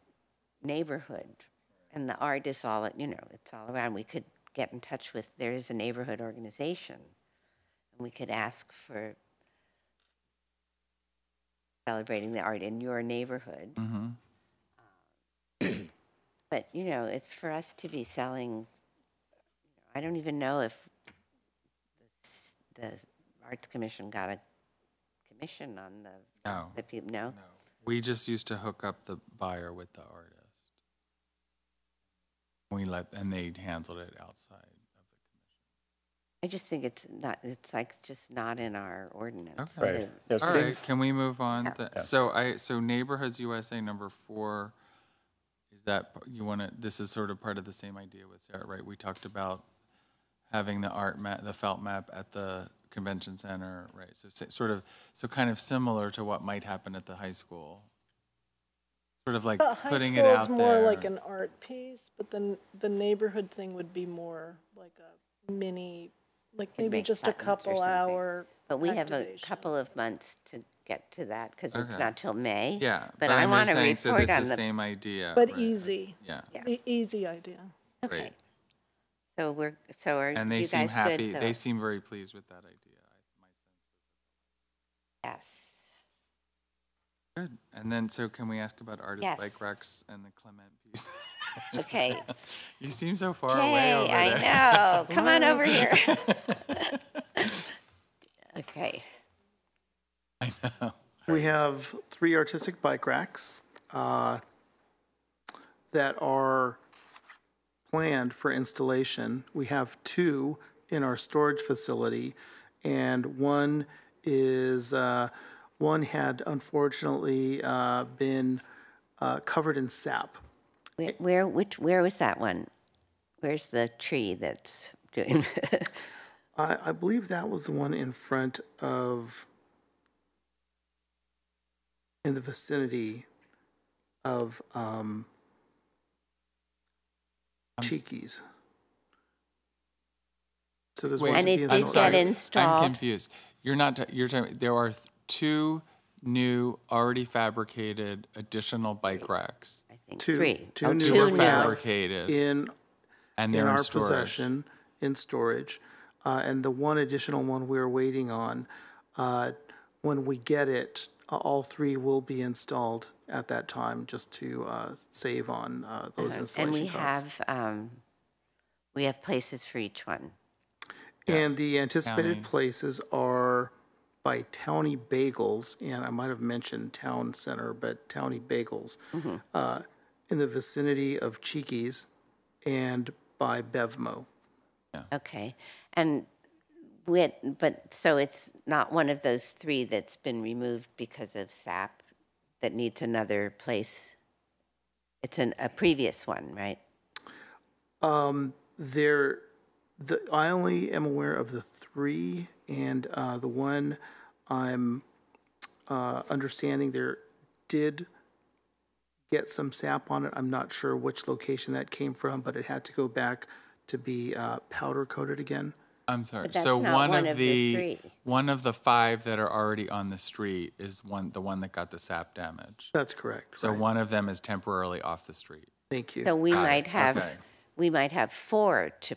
neighborhood, and the art is all it's all around. We could get in touch with, there is a neighborhood organization, and we could ask for celebrating the art in your neighborhood. Mm-hmm. But it's for us to be selling. I don't even know if the Arts Commission got a commission on the people. No. No. We just used to hook up the buyer with the artist. And they handled it outside of the commission. I just think it's not. It's like just not in our ordinance. Okay. Right. Yeah, it All right, seems- can we move on? Yeah. So Neighborhoods USA number 4, is that, this is sort of part of the same idea with Sarah, right? We talked about having the art map, the felt map at the convention center, right? So kind of similar to what might happen at the high school. Sort of like The high putting it school out is more there. like an art piece, but then the neighborhood thing would be more like a mini, like Could maybe make just a buttons or couple something. hour But we have a activation. couple of months to get to that because it's Okay. not till May. Yeah, But I I'm want just to saying, so report this on is the. same idea. But right? easy. Yeah, Yeah. The easy idea. Okay. great. So are And they you seem guys happy, good? they seem very pleased with that idea. Yes. Good. And then, so can we ask about artist Yes. bike racks and the Clement piece? Okay. You seem so far Jay, away over there. I know. Come on over here. Okay. I know. We have 3 artistic bike racks that are planned for installation. We have 2 in our storage facility, and one had unfortunately been covered in sap. Where was that one? Where's the tree that's doing? I believe that was the one in front of in the vicinity of Cheekies. So there's one And to it be did installed. get installed. I'm confused. You're not, you're talking, there are two new, already fabricated additional bike racks. I think Two- three. two Oh, new Two two are now. fabricated in and in they're in our storage. possession, in storage. And the one additional one we're waiting on, when we get it, all three will be installed at that time, just to save on those And installation costs. we have places for each one. And the anticipated County. places are by Townie Bagels, and I might have mentioned Town Center, but Townie Bagels, in the vicinity of Cheekies and by Bevmo. Okay. And so it's not one of those three that's been removed because of SAP that needs another place? It's a previous one, right? I only am aware of the three, and the one I'm understanding there did get some sap on it. I'm not sure which location that came from, but it had to go back to be powder coated again. I'm sorry. But that's So not one one of of the the three. one of the five that are already on the street is the one that got the sap damage. That's correct. So right. one of them is temporarily off the street. Thank you. So we might have, Okay. we might have four to,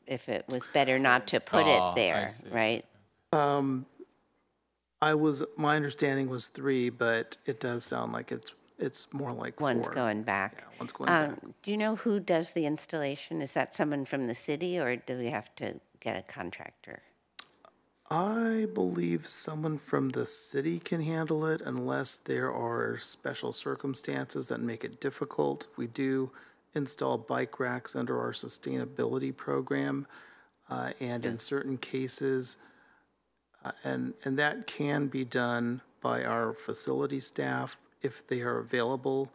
if it was better not to put Oh, it I there, see. right? My understanding was three, but it does sound like it's more like four. One's going back. Yeah, one's going back. Do you know who does the installation? Is that someone from the city, or do we have to get a contractor? I believe someone from the city can handle it unless there are special circumstances that make it difficult. We do install bike racks under our sustainability program, and in certain cases, and that can be done by our facility staff if they are available.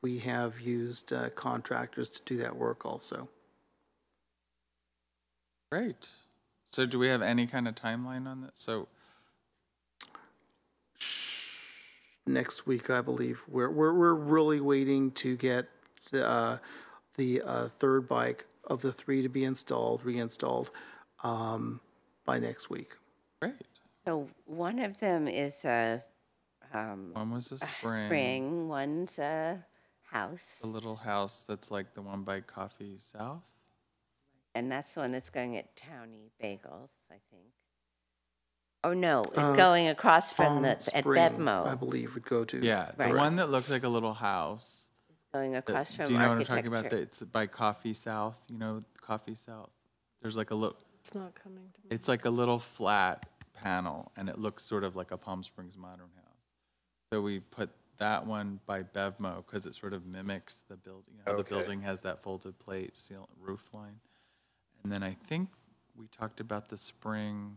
We have used contractors to do that work also. Great. So do we have any kind of timeline on that? So Next week, I believe. We're really waiting to get the third bike of the three to be reinstalled by next week. great. So one of them is a One was a spring. spring, one's a house. The little house that's like the one by Coffee South. And that's the one that's going at Townie Bagels, I think. Oh, no, it's going across from at Spring, I Bevmo, believe, would go to. Yeah, the Right. one that looks like a little house. going across from Do you know what I'm talking about? architecture. It's by Coffee South. You know Coffee South. There's like a little. It's not coming to me. It's like a little flat panel, and it looks sort of like a Palm Springs modern house. So we put that one by Bevmo because it sort of mimics the building. You know, the building has that folded plate roof line. And then I think we talked about the spring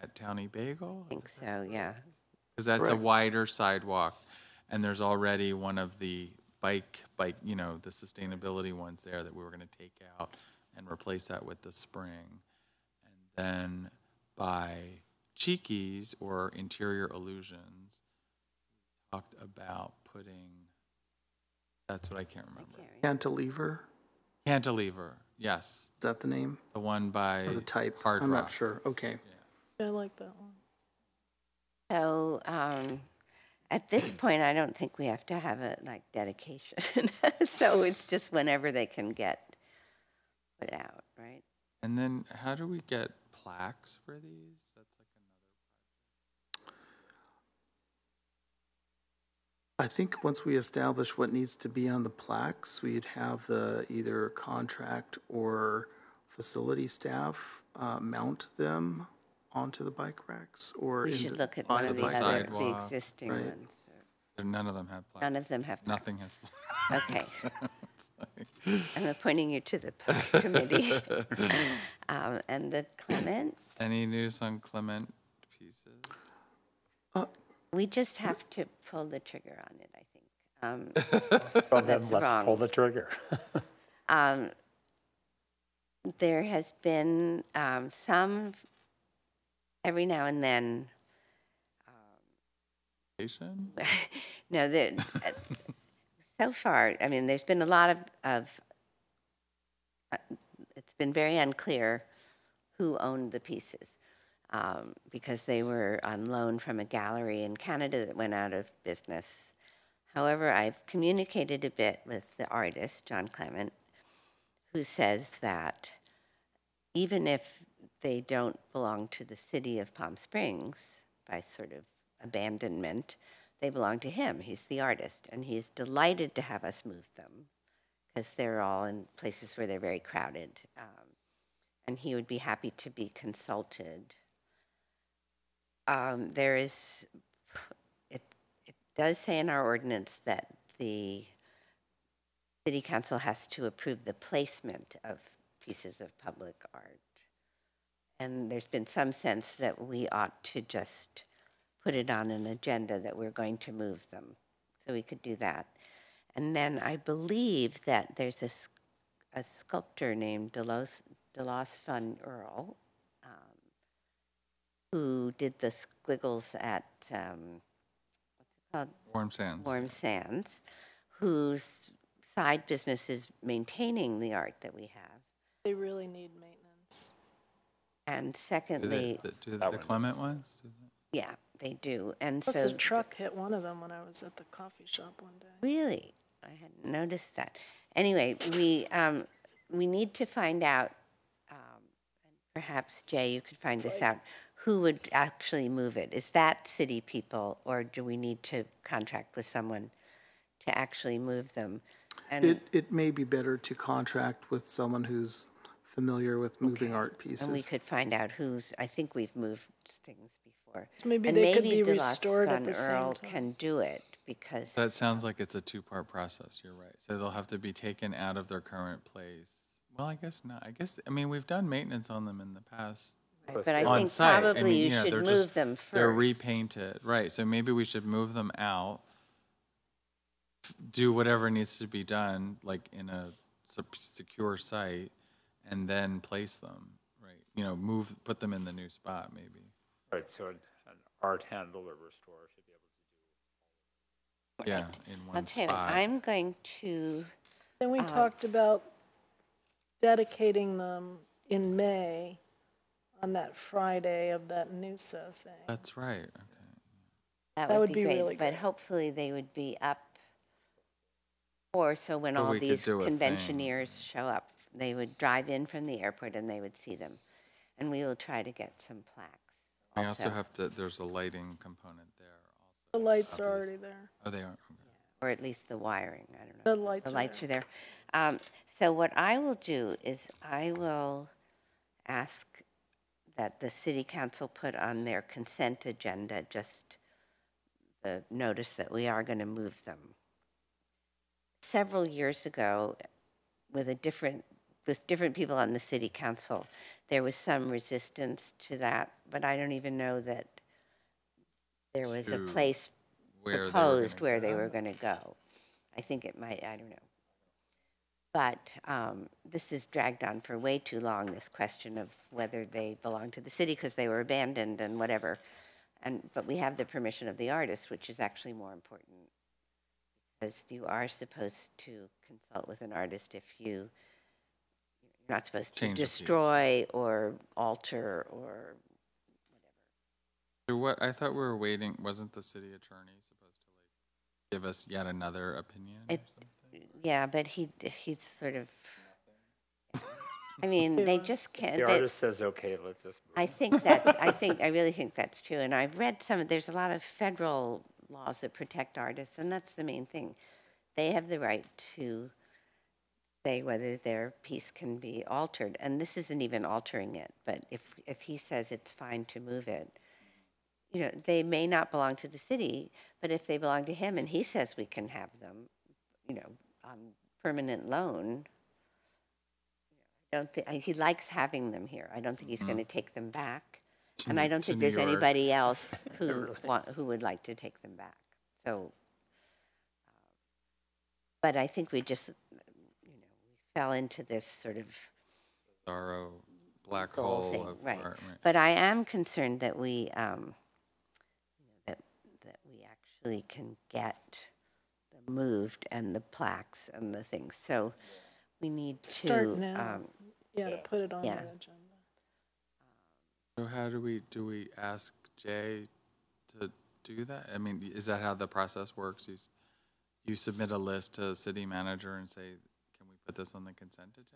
at Townie Bagel. I think so, yeah. Because that's a wider sidewalk, and there's already one of the bike, you know, the sustainability ones there that we were going to take out and replace that with the spring. And then by Cheekies or Interior Illusions, we talked about putting, that's what I can't remember. Cantilever, Cantilever, yes, is that the name the one by or the type? Hard I'm Rock. not sure. Okay. I like that one. So at this point, I don't think we have to have a dedication. So it's just whenever they can get put out, right? And then how do we get plaques for these? That's like another. I think once we establish what needs to be on the plaques, we'd have the either contract or facility staff mount them onto the bike racks or We into- should look at by one of the these bike other, racks. the Sidewalk, existing right. ones. None of them have plaques. None of them have plaques. Nothing has. Okay. I'm appointing you to the plaque committee. And the Clement, Any news on Clement pieces? we just have to pull the trigger on it, I think. Well, then That's let's wrong. pull the trigger. There has been some, every now and then, No, so far, I mean, there's been a lot of it's been very unclear who owned the pieces because they were on loan from a gallery in Canada that went out of business. However, I've communicated a bit with the artist, John Clement, who says that even if they don't belong to the city of Palm Springs by sort of abandonment, they belong to him. He's the artist, and he's delighted to have us move them because they're all in places where they're very crowded. And he would be happy to be consulted. There is, it does say in our ordinance that the city council has to approve the placement of pieces of public art. And there's been some sense that we ought to just put it on an agenda that we're going to move them. So we could do that. And then I believe that there's a sculptor named Delos van Earl, who did the squiggles at, what's it called? Warm Sands. Warm Sands, whose side business is maintaining the art that we have. They really need maintenance. And Do secondly, the Clement ones? yeah, they do. And Plus, so a truck hit one of them when I was at the coffee shop one day. really, I hadn't noticed that. Anyway, we need to find out, and perhaps Jay, you could find this out, who would actually move it. Is that city people, or do we need to contract with someone to actually move them? And It may be better to contract with someone who's familiar with moving art pieces. and we could find out who's, I think we've moved things before. So maybe And they could maybe be Delos restored at van the same Earl time. can do it because That sounds like it's a two-part process, you're right. So they'll have to be taken out of their current place. Well, I guess not. I mean, we've done maintenance on them in the past. right, but I On think site. I probably mean, you know, should they're move just- them first. They're repainted, right, so maybe we should move them out, do whatever needs to be done, like in a secure site, and then place them, right? You know, put them in the new spot, maybe. Right, so an art handler or restorer should be able to do. Yeah, in I'll one tell you, spot. I'm going to, Then we talked about dedicating them in May on that Friday of that NUSA thing. That's right, okay. that That would would be be great. really But great. hopefully they would be up, or so when So all we could these do a thing. conventioneers show up, they would drive in from the airport and they would see them. And we will try to get some plaques. We also have to, there's a lighting component there also. The lights are already there. Oh, they are, okay. Or at least the wiring, I don't know. The lights The are lights are there. So what I will do is I will ask that the city council put on their consent agenda just the notice that we are going to move them. Several years ago, with different people on the city council, there was some resistance to that, but I don't even know that there was a To place where they were proposed gonna where they go. were going to go. I think it might, I don't know. But this is dragged on for way too long, this question of whether they belong to the city because they were abandoned and whatever. But we have the permission of the artist, which is actually more important. Because you are supposed to consult with an artist if you're not supposed to Change the piece. destroy or alter or So what, I thought we were waiting, wasn't the city attorney supposed to like give us yet another opinion or It- something? yeah, but he's sort of. I mean, they just can't. The they- artist says, okay, let's just move. I really think that's true. And I've read there's a lot of federal laws that protect artists, and that's the main thing. They have the right to say whether their piece can be altered. And this isn't even altering it, but if he says it's fine to move it, you know, they may not belong to the city, but if they belong to him and he says we can have them, you know, on permanent loan, I don't think, he likes having them here. I don't think he's going to take them back. And I don't to think New there's York. anybody else who would like to take them back. So, but I think we just, you know, we fell into this sort of Sorrow, black goal hole thing, of right? art, right. But I am concerned that we, that we actually actually can get them moved and the plaques and the things. So we need to. Start now. Yeah, to put it on the yeah. agenda. So how do we ask Jay to do that? I mean, is that how the process works? You submit a list to the city manager and say, can we put this on the consent agenda?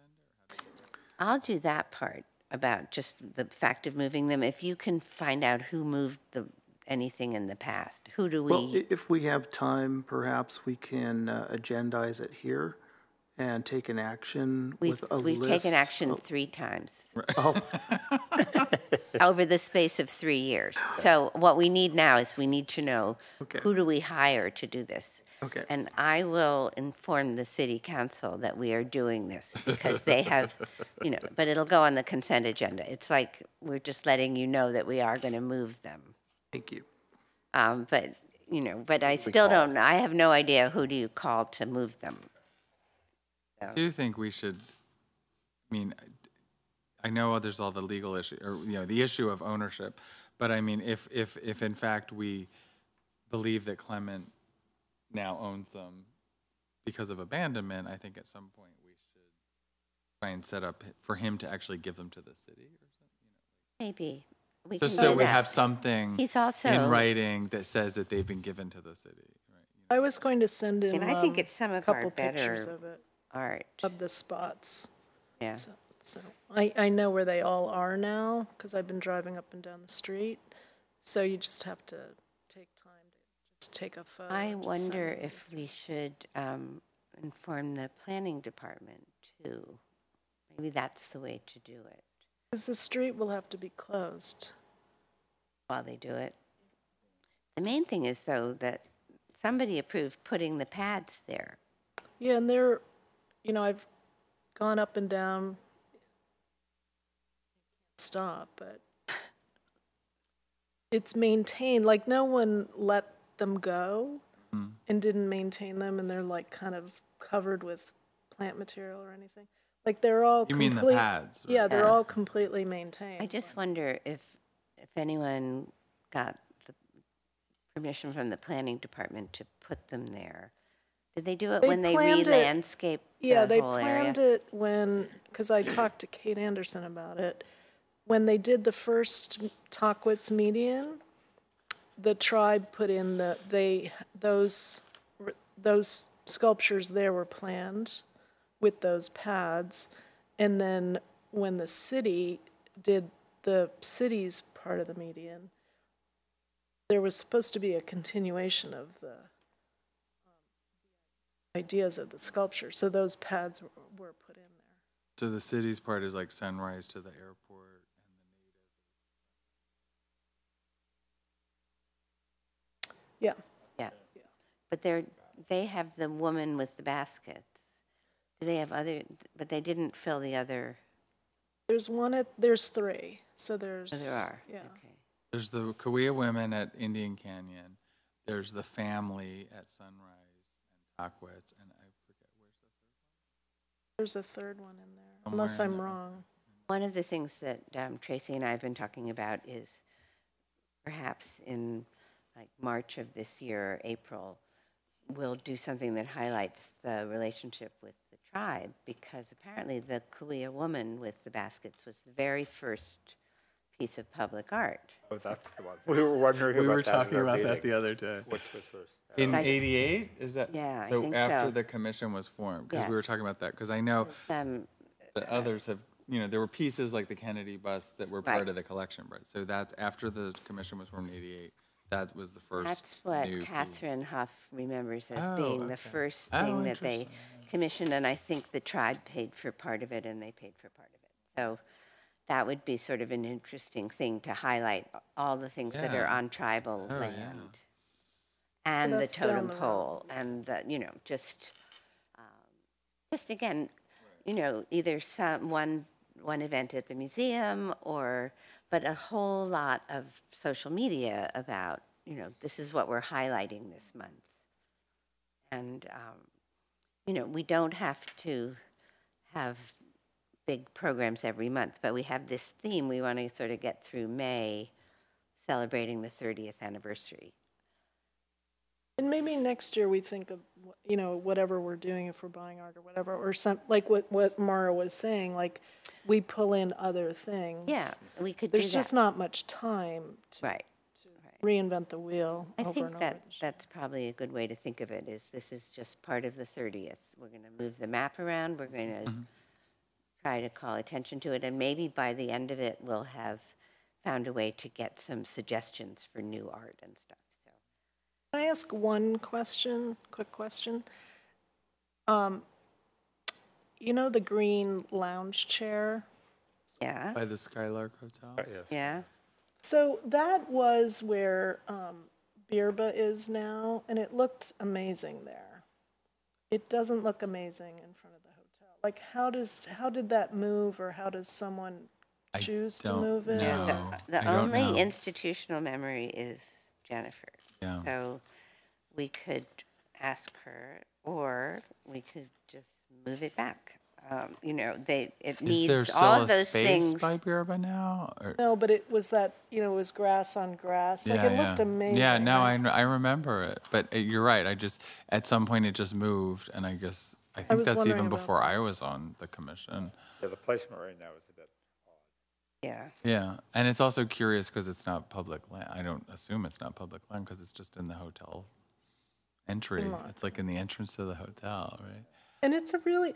Or how do you I'll do that part about just the fact of moving them. If you can find out who moved anything in the past, who do we? Well, if we have time, perhaps we can agendize it here and take an action with a list. We've taken action 3 times Oh, over the space of 3 years. So what we need now is we need to know Okay. who do we hire to do this. okay. And I will inform the city council that we are doing this because they have, but it'll go on the consent agenda. It's like we're just letting you know that we are going to move them. Thank you. But I still don't, I have no idea who do you call to move them. do you think we should, I mean, I know there's all the legal issue, or, the issue of ownership, but I mean, if in fact we believe that Clement now owns them because of abandonment, I think at some point we should try and set up for him to actually give them to the city or something. Maybe. We Just can so do we that. have something He's also, in writing that says that they've been given to the city, right? I was going to send in and I think it's some a of our couple pictures better of it, art. of the spots. Yeah. So I know where they all are now because I've been driving up and down the street. So you just have to take time to just take a photo. I and just send wonder it. if we should inform the planning department too. Maybe that's the way to do it Because the street will have to be closed. while they do it. The main thing is, though, that somebody approved putting the pads there. Yeah, and they're, I've gone up and down, stop, but it's maintained, like no one let them go and didn't maintain them, and they're like kind of covered with plant material or anything. Like they're all You mean the complete- pads, right? Yeah, they're Yeah. all completely maintained. I just wonder if anyone got the permission from the planning department to put them there. Did they do it They when they planned it- re-landscaped Yeah, the they whole planned area? it when, because I talked to Kate Anderson about it, when they did the first Tockwitz median, the tribe put in those sculptures there were planned with those pads, and then when the city did the city's part of the median, there was supposed to be a continuation of the ideas of the sculpture, so those pads were put in there. So the city's part is like Sunrise to the airport and Yeah. Yeah. But they have the woman with the baskets. Do they have but they didn't fill the other, There's 3, so there's. oh, there are? Yeah. Okay. there's the Cahuilla women at Indian Canyon, there's the family at Sunrise and Tockwitz, and I forget There's a third one in there, Somewhere unless in I'm there. wrong. One of the things that Tracy and I have been talking about is perhaps in like March of this year or April, we'll do something that highlights the relationship with the tribe, because apparently the Cahuilla woman with the baskets was the very first piece of public art. Oh, that's the one. We were wondering We about were that. talking in our about that meeting. the other day. Which was first? In Like- '88, is that? Yeah, I So think after so. the commission was formed, because we were Yes. talking about that, because I know Um, the others have, there were pieces like the Kennedy bust that were part Right. of the collection, right? So that's after the commission was formed in '88. That was the first That's what new Catherine piece. Huff remembers as Oh, being the okay. first Oh, thing that they interesting. commissioned, and I think the tribe paid for part of it and they paid for part of it. So that would be sort of an interesting thing to highlight all the things that are Yeah. on tribal Oh, yeah. land. And the that's down totem the road. pole and the, just again, either one event at the museum but a whole lot of social media about, this is what we're highlighting this month. And, we don't have to have big programs every month, but we have this theme. We want to sort of get through May, celebrating the 30th anniversary. And maybe next year we think of, you know, whatever we're doing, if we're buying art or whatever, or some, like what Mara was saying, like, we pull in other things. Yeah, we could do that. There's just not much time to Right. reinvent the wheel I over think and over. that that's probably a good way to think of it, is this is just part of the 30th. We're going to move the map around, we're going to try to call attention to it, and maybe by the end of it, we'll have found a way to get some suggestions for new art and stuff. So, Can I ask one question, quick question? You know the green lounge chair? yeah, By the Skylark Hotel? Yes. yeah. So that was where Birba is now, and it looked amazing there. It doesn't look amazing in front of the hotel. Like, how did that move, or how does someone choose to don't move it? know. The I don't only know. institutional memory is Jennifer. Yeah. So we could ask her, or we could just move it back. You know, it Is there needs still all a of those space things. by Birba now? Or- No, but it was that, you know, it was grass on grass. Like, it looked amazing. Yeah, no, right? I remember it. But you're right. I just, at some point, it just moved. And I guess, I think was that's wondering even about before I was on the commission. Yeah, the placement right now is a bit. Yeah. Yeah. And it's also curious because it's not public land. I don't assume it's not public land because it's just in the hotel entry. It's like in the entrance to the hotel, right? And it's a really,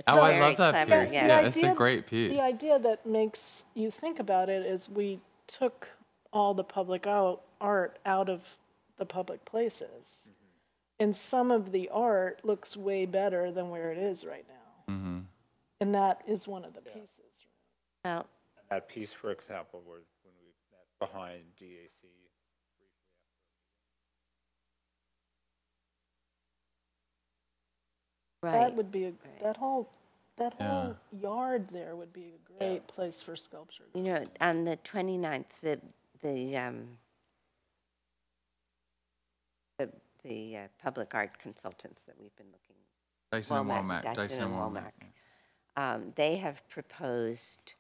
Oh, I very love that clever, piece. yeah. Yeah, The it's a idea- great piece. the idea that makes you think about it is we took all the public art out of the public places. And some of the art looks way better than where it is right now. And that is one of the pieces. Well, That piece, for example, was when we met behind DAC. right. That would be that whole yard there would be a great place for sculpture. You know, on the 29th, the public art consultants that we've been looking, Dyson and Womack. Dyson and Womack. they have proposed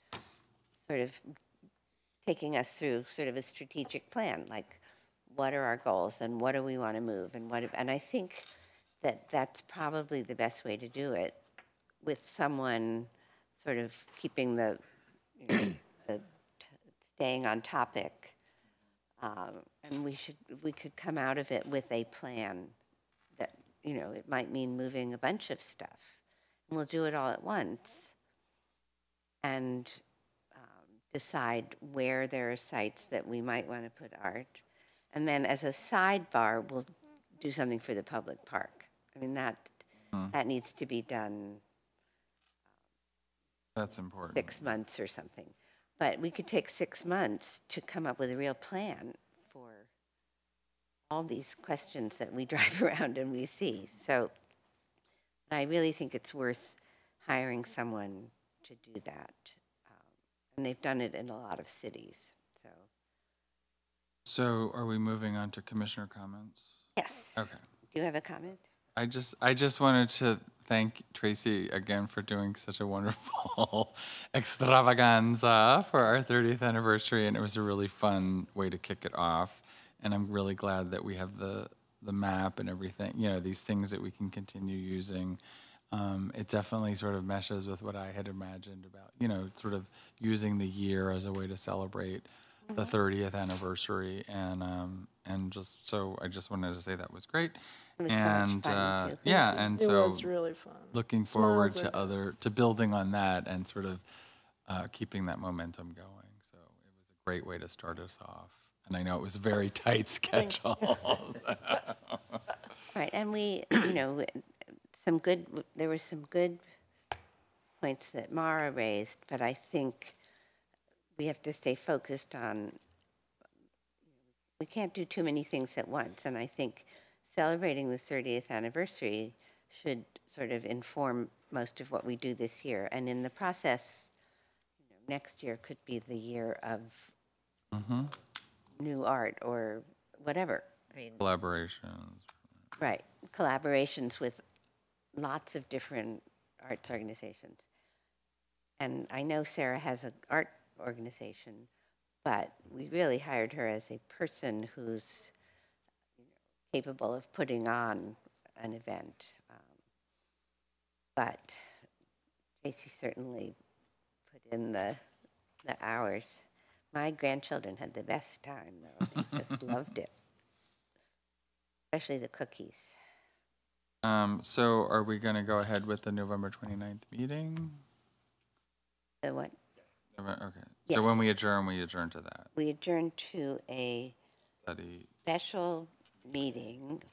sort of taking us through sort of a strategic plan, like what are our goals and what do we want to move, and and I think that that's probably the best way to do it, with someone sort of keeping the, you know, staying on topic. And we could come out of it with a plan that, you know, it might mean moving a bunch of stuff. And we'll do it all at once and decide where there are sites that we might want to put art. And then as a sidebar, we'll do something for the public park. I mean, that needs to be done That's important. 6 months or something. But we could take 6 months to come up with a real plan for all these questions that we drive around and we see. So I really think it's worth hiring someone to do that. And they've done it in a lot of cities. So are we moving on to commissioner comments? Yes. Okay. Do you have a comment? I just wanted to thank Tracy again for doing such a wonderful extravaganza for our 30th anniversary, and it was a really fun way to kick it off. And I'm really glad that we have the map and everything, you know, these things that we can continue using. It definitely sort of meshes with what I had imagined about, you know, sort of using the year as a way to celebrate the 30th anniversary, and just so I just wanted to say that was great. It was so much fun, too. Yeah, Thank you. and It so was really fun. looking forward Smiles are- to building on that and sort of keeping that momentum going. So it was a great way to start us off. And I know it was a very tight schedule. Right, and we, you know, there were some good points that Mara raised, but I think we have to stay focused on, we can't do too many things at once, and I think celebrating the 30th anniversary should sort of inform most of what we do this year, and in the process, you know, next year could be the year of new art or whatever. I mean, Collaborations. right, collaborations with lots of different arts organizations. And I know Sarah has an art organization, but we really hired her as a person who's, you know, capable of putting on an event. But Tracy certainly put in the hours. My grandchildren had the best time, though. They just loved it, especially the cookies. So are we going to go ahead with the November 29th meeting? The what? Okay. So when Yes. we adjourn to that We adjourned to a study. special meeting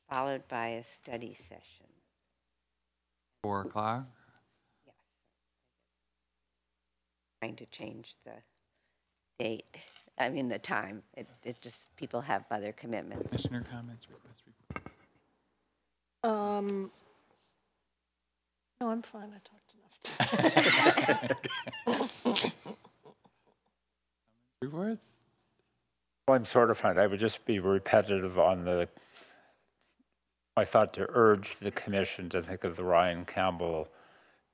followed by a study session. 4 o'clock? Yes. Trying to change the date, I mean, the time. It just, people have other commitments. Commissioner comments, requests, reports. No, I'm fine. I talked enough. Reports? Well, I'm sort of fine. I would just be repetitive on I thought to urge the commission to think of the Ryan Campbell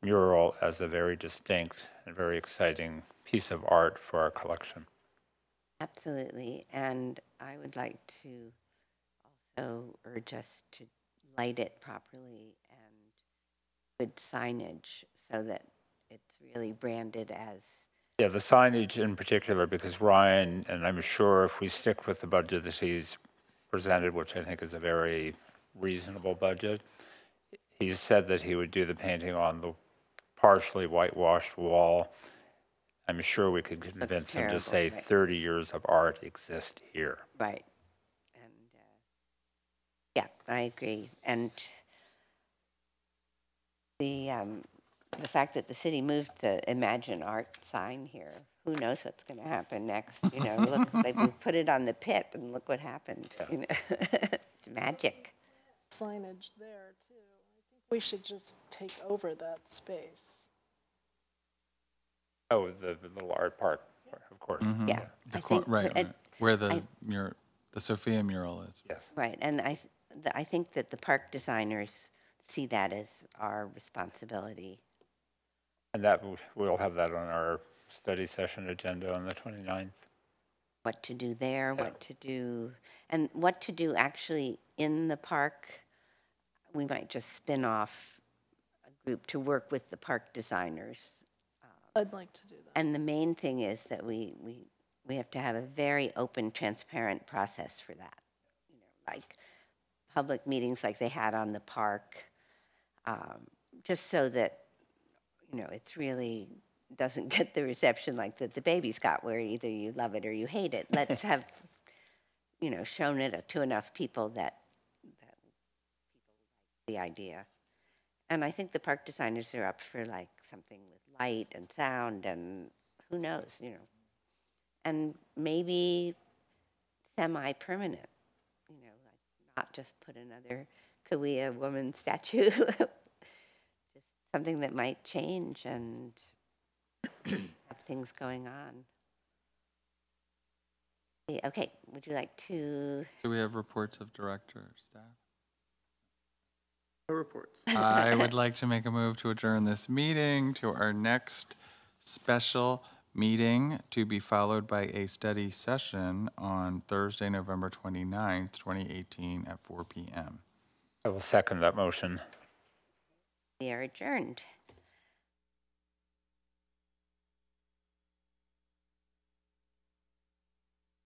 mural as a very distinct and very exciting piece of art for our collection. Absolutely, and I would like to also urge us to light it properly and good signage so that it's really branded as. Yeah, the signage in particular, because Ryan, and I'm sure if we stick with the budget that he's presented, which I think is a very reasonable budget, he said that he would do the painting on the partially whitewashed wall. I'm sure we could convince him to say right. 30 years of art exist here. Right. And yeah, I agree. And the fact that the city moved the Imagine Art sign here, who knows what's going to happen next? You know, look, they put it on the pit, and look what happened. You know, it's magic. Signage there, too. I think we should just take over that space. Oh, the little art park, of course. Yeah, The I think right. Where the Sophia mural is. Yes. right, and I think that the park designers see that as our responsibility. And that we'll have that on our study session agenda on the 29th. What to do there, what to do, and what to do actually in the park. We might just spin off a group to work with the park designers. I'd like to do that. And the main thing is that we have to have a very open, transparent process for that. You know, like public meetings like they had on the park, just so that, you know, it's really doesn't get the reception like that the babies got, where either you love it or you hate it. Let's have, you know, shown it to enough people that people like the idea. And I think the park designers are up for like something with light and sound and who knows, you know. And maybe semi-permanent, you know, like not just put another Kauai woman statue, just something that might change and have things going on. Okay, would you like to? Do we have reports of director or staff? No reports. I would like to make a move to adjourn this meeting to our next special meeting, to be followed by a study session on Thursday, November 29th, 2018 at 4 p.m. I will second that motion. We are adjourned.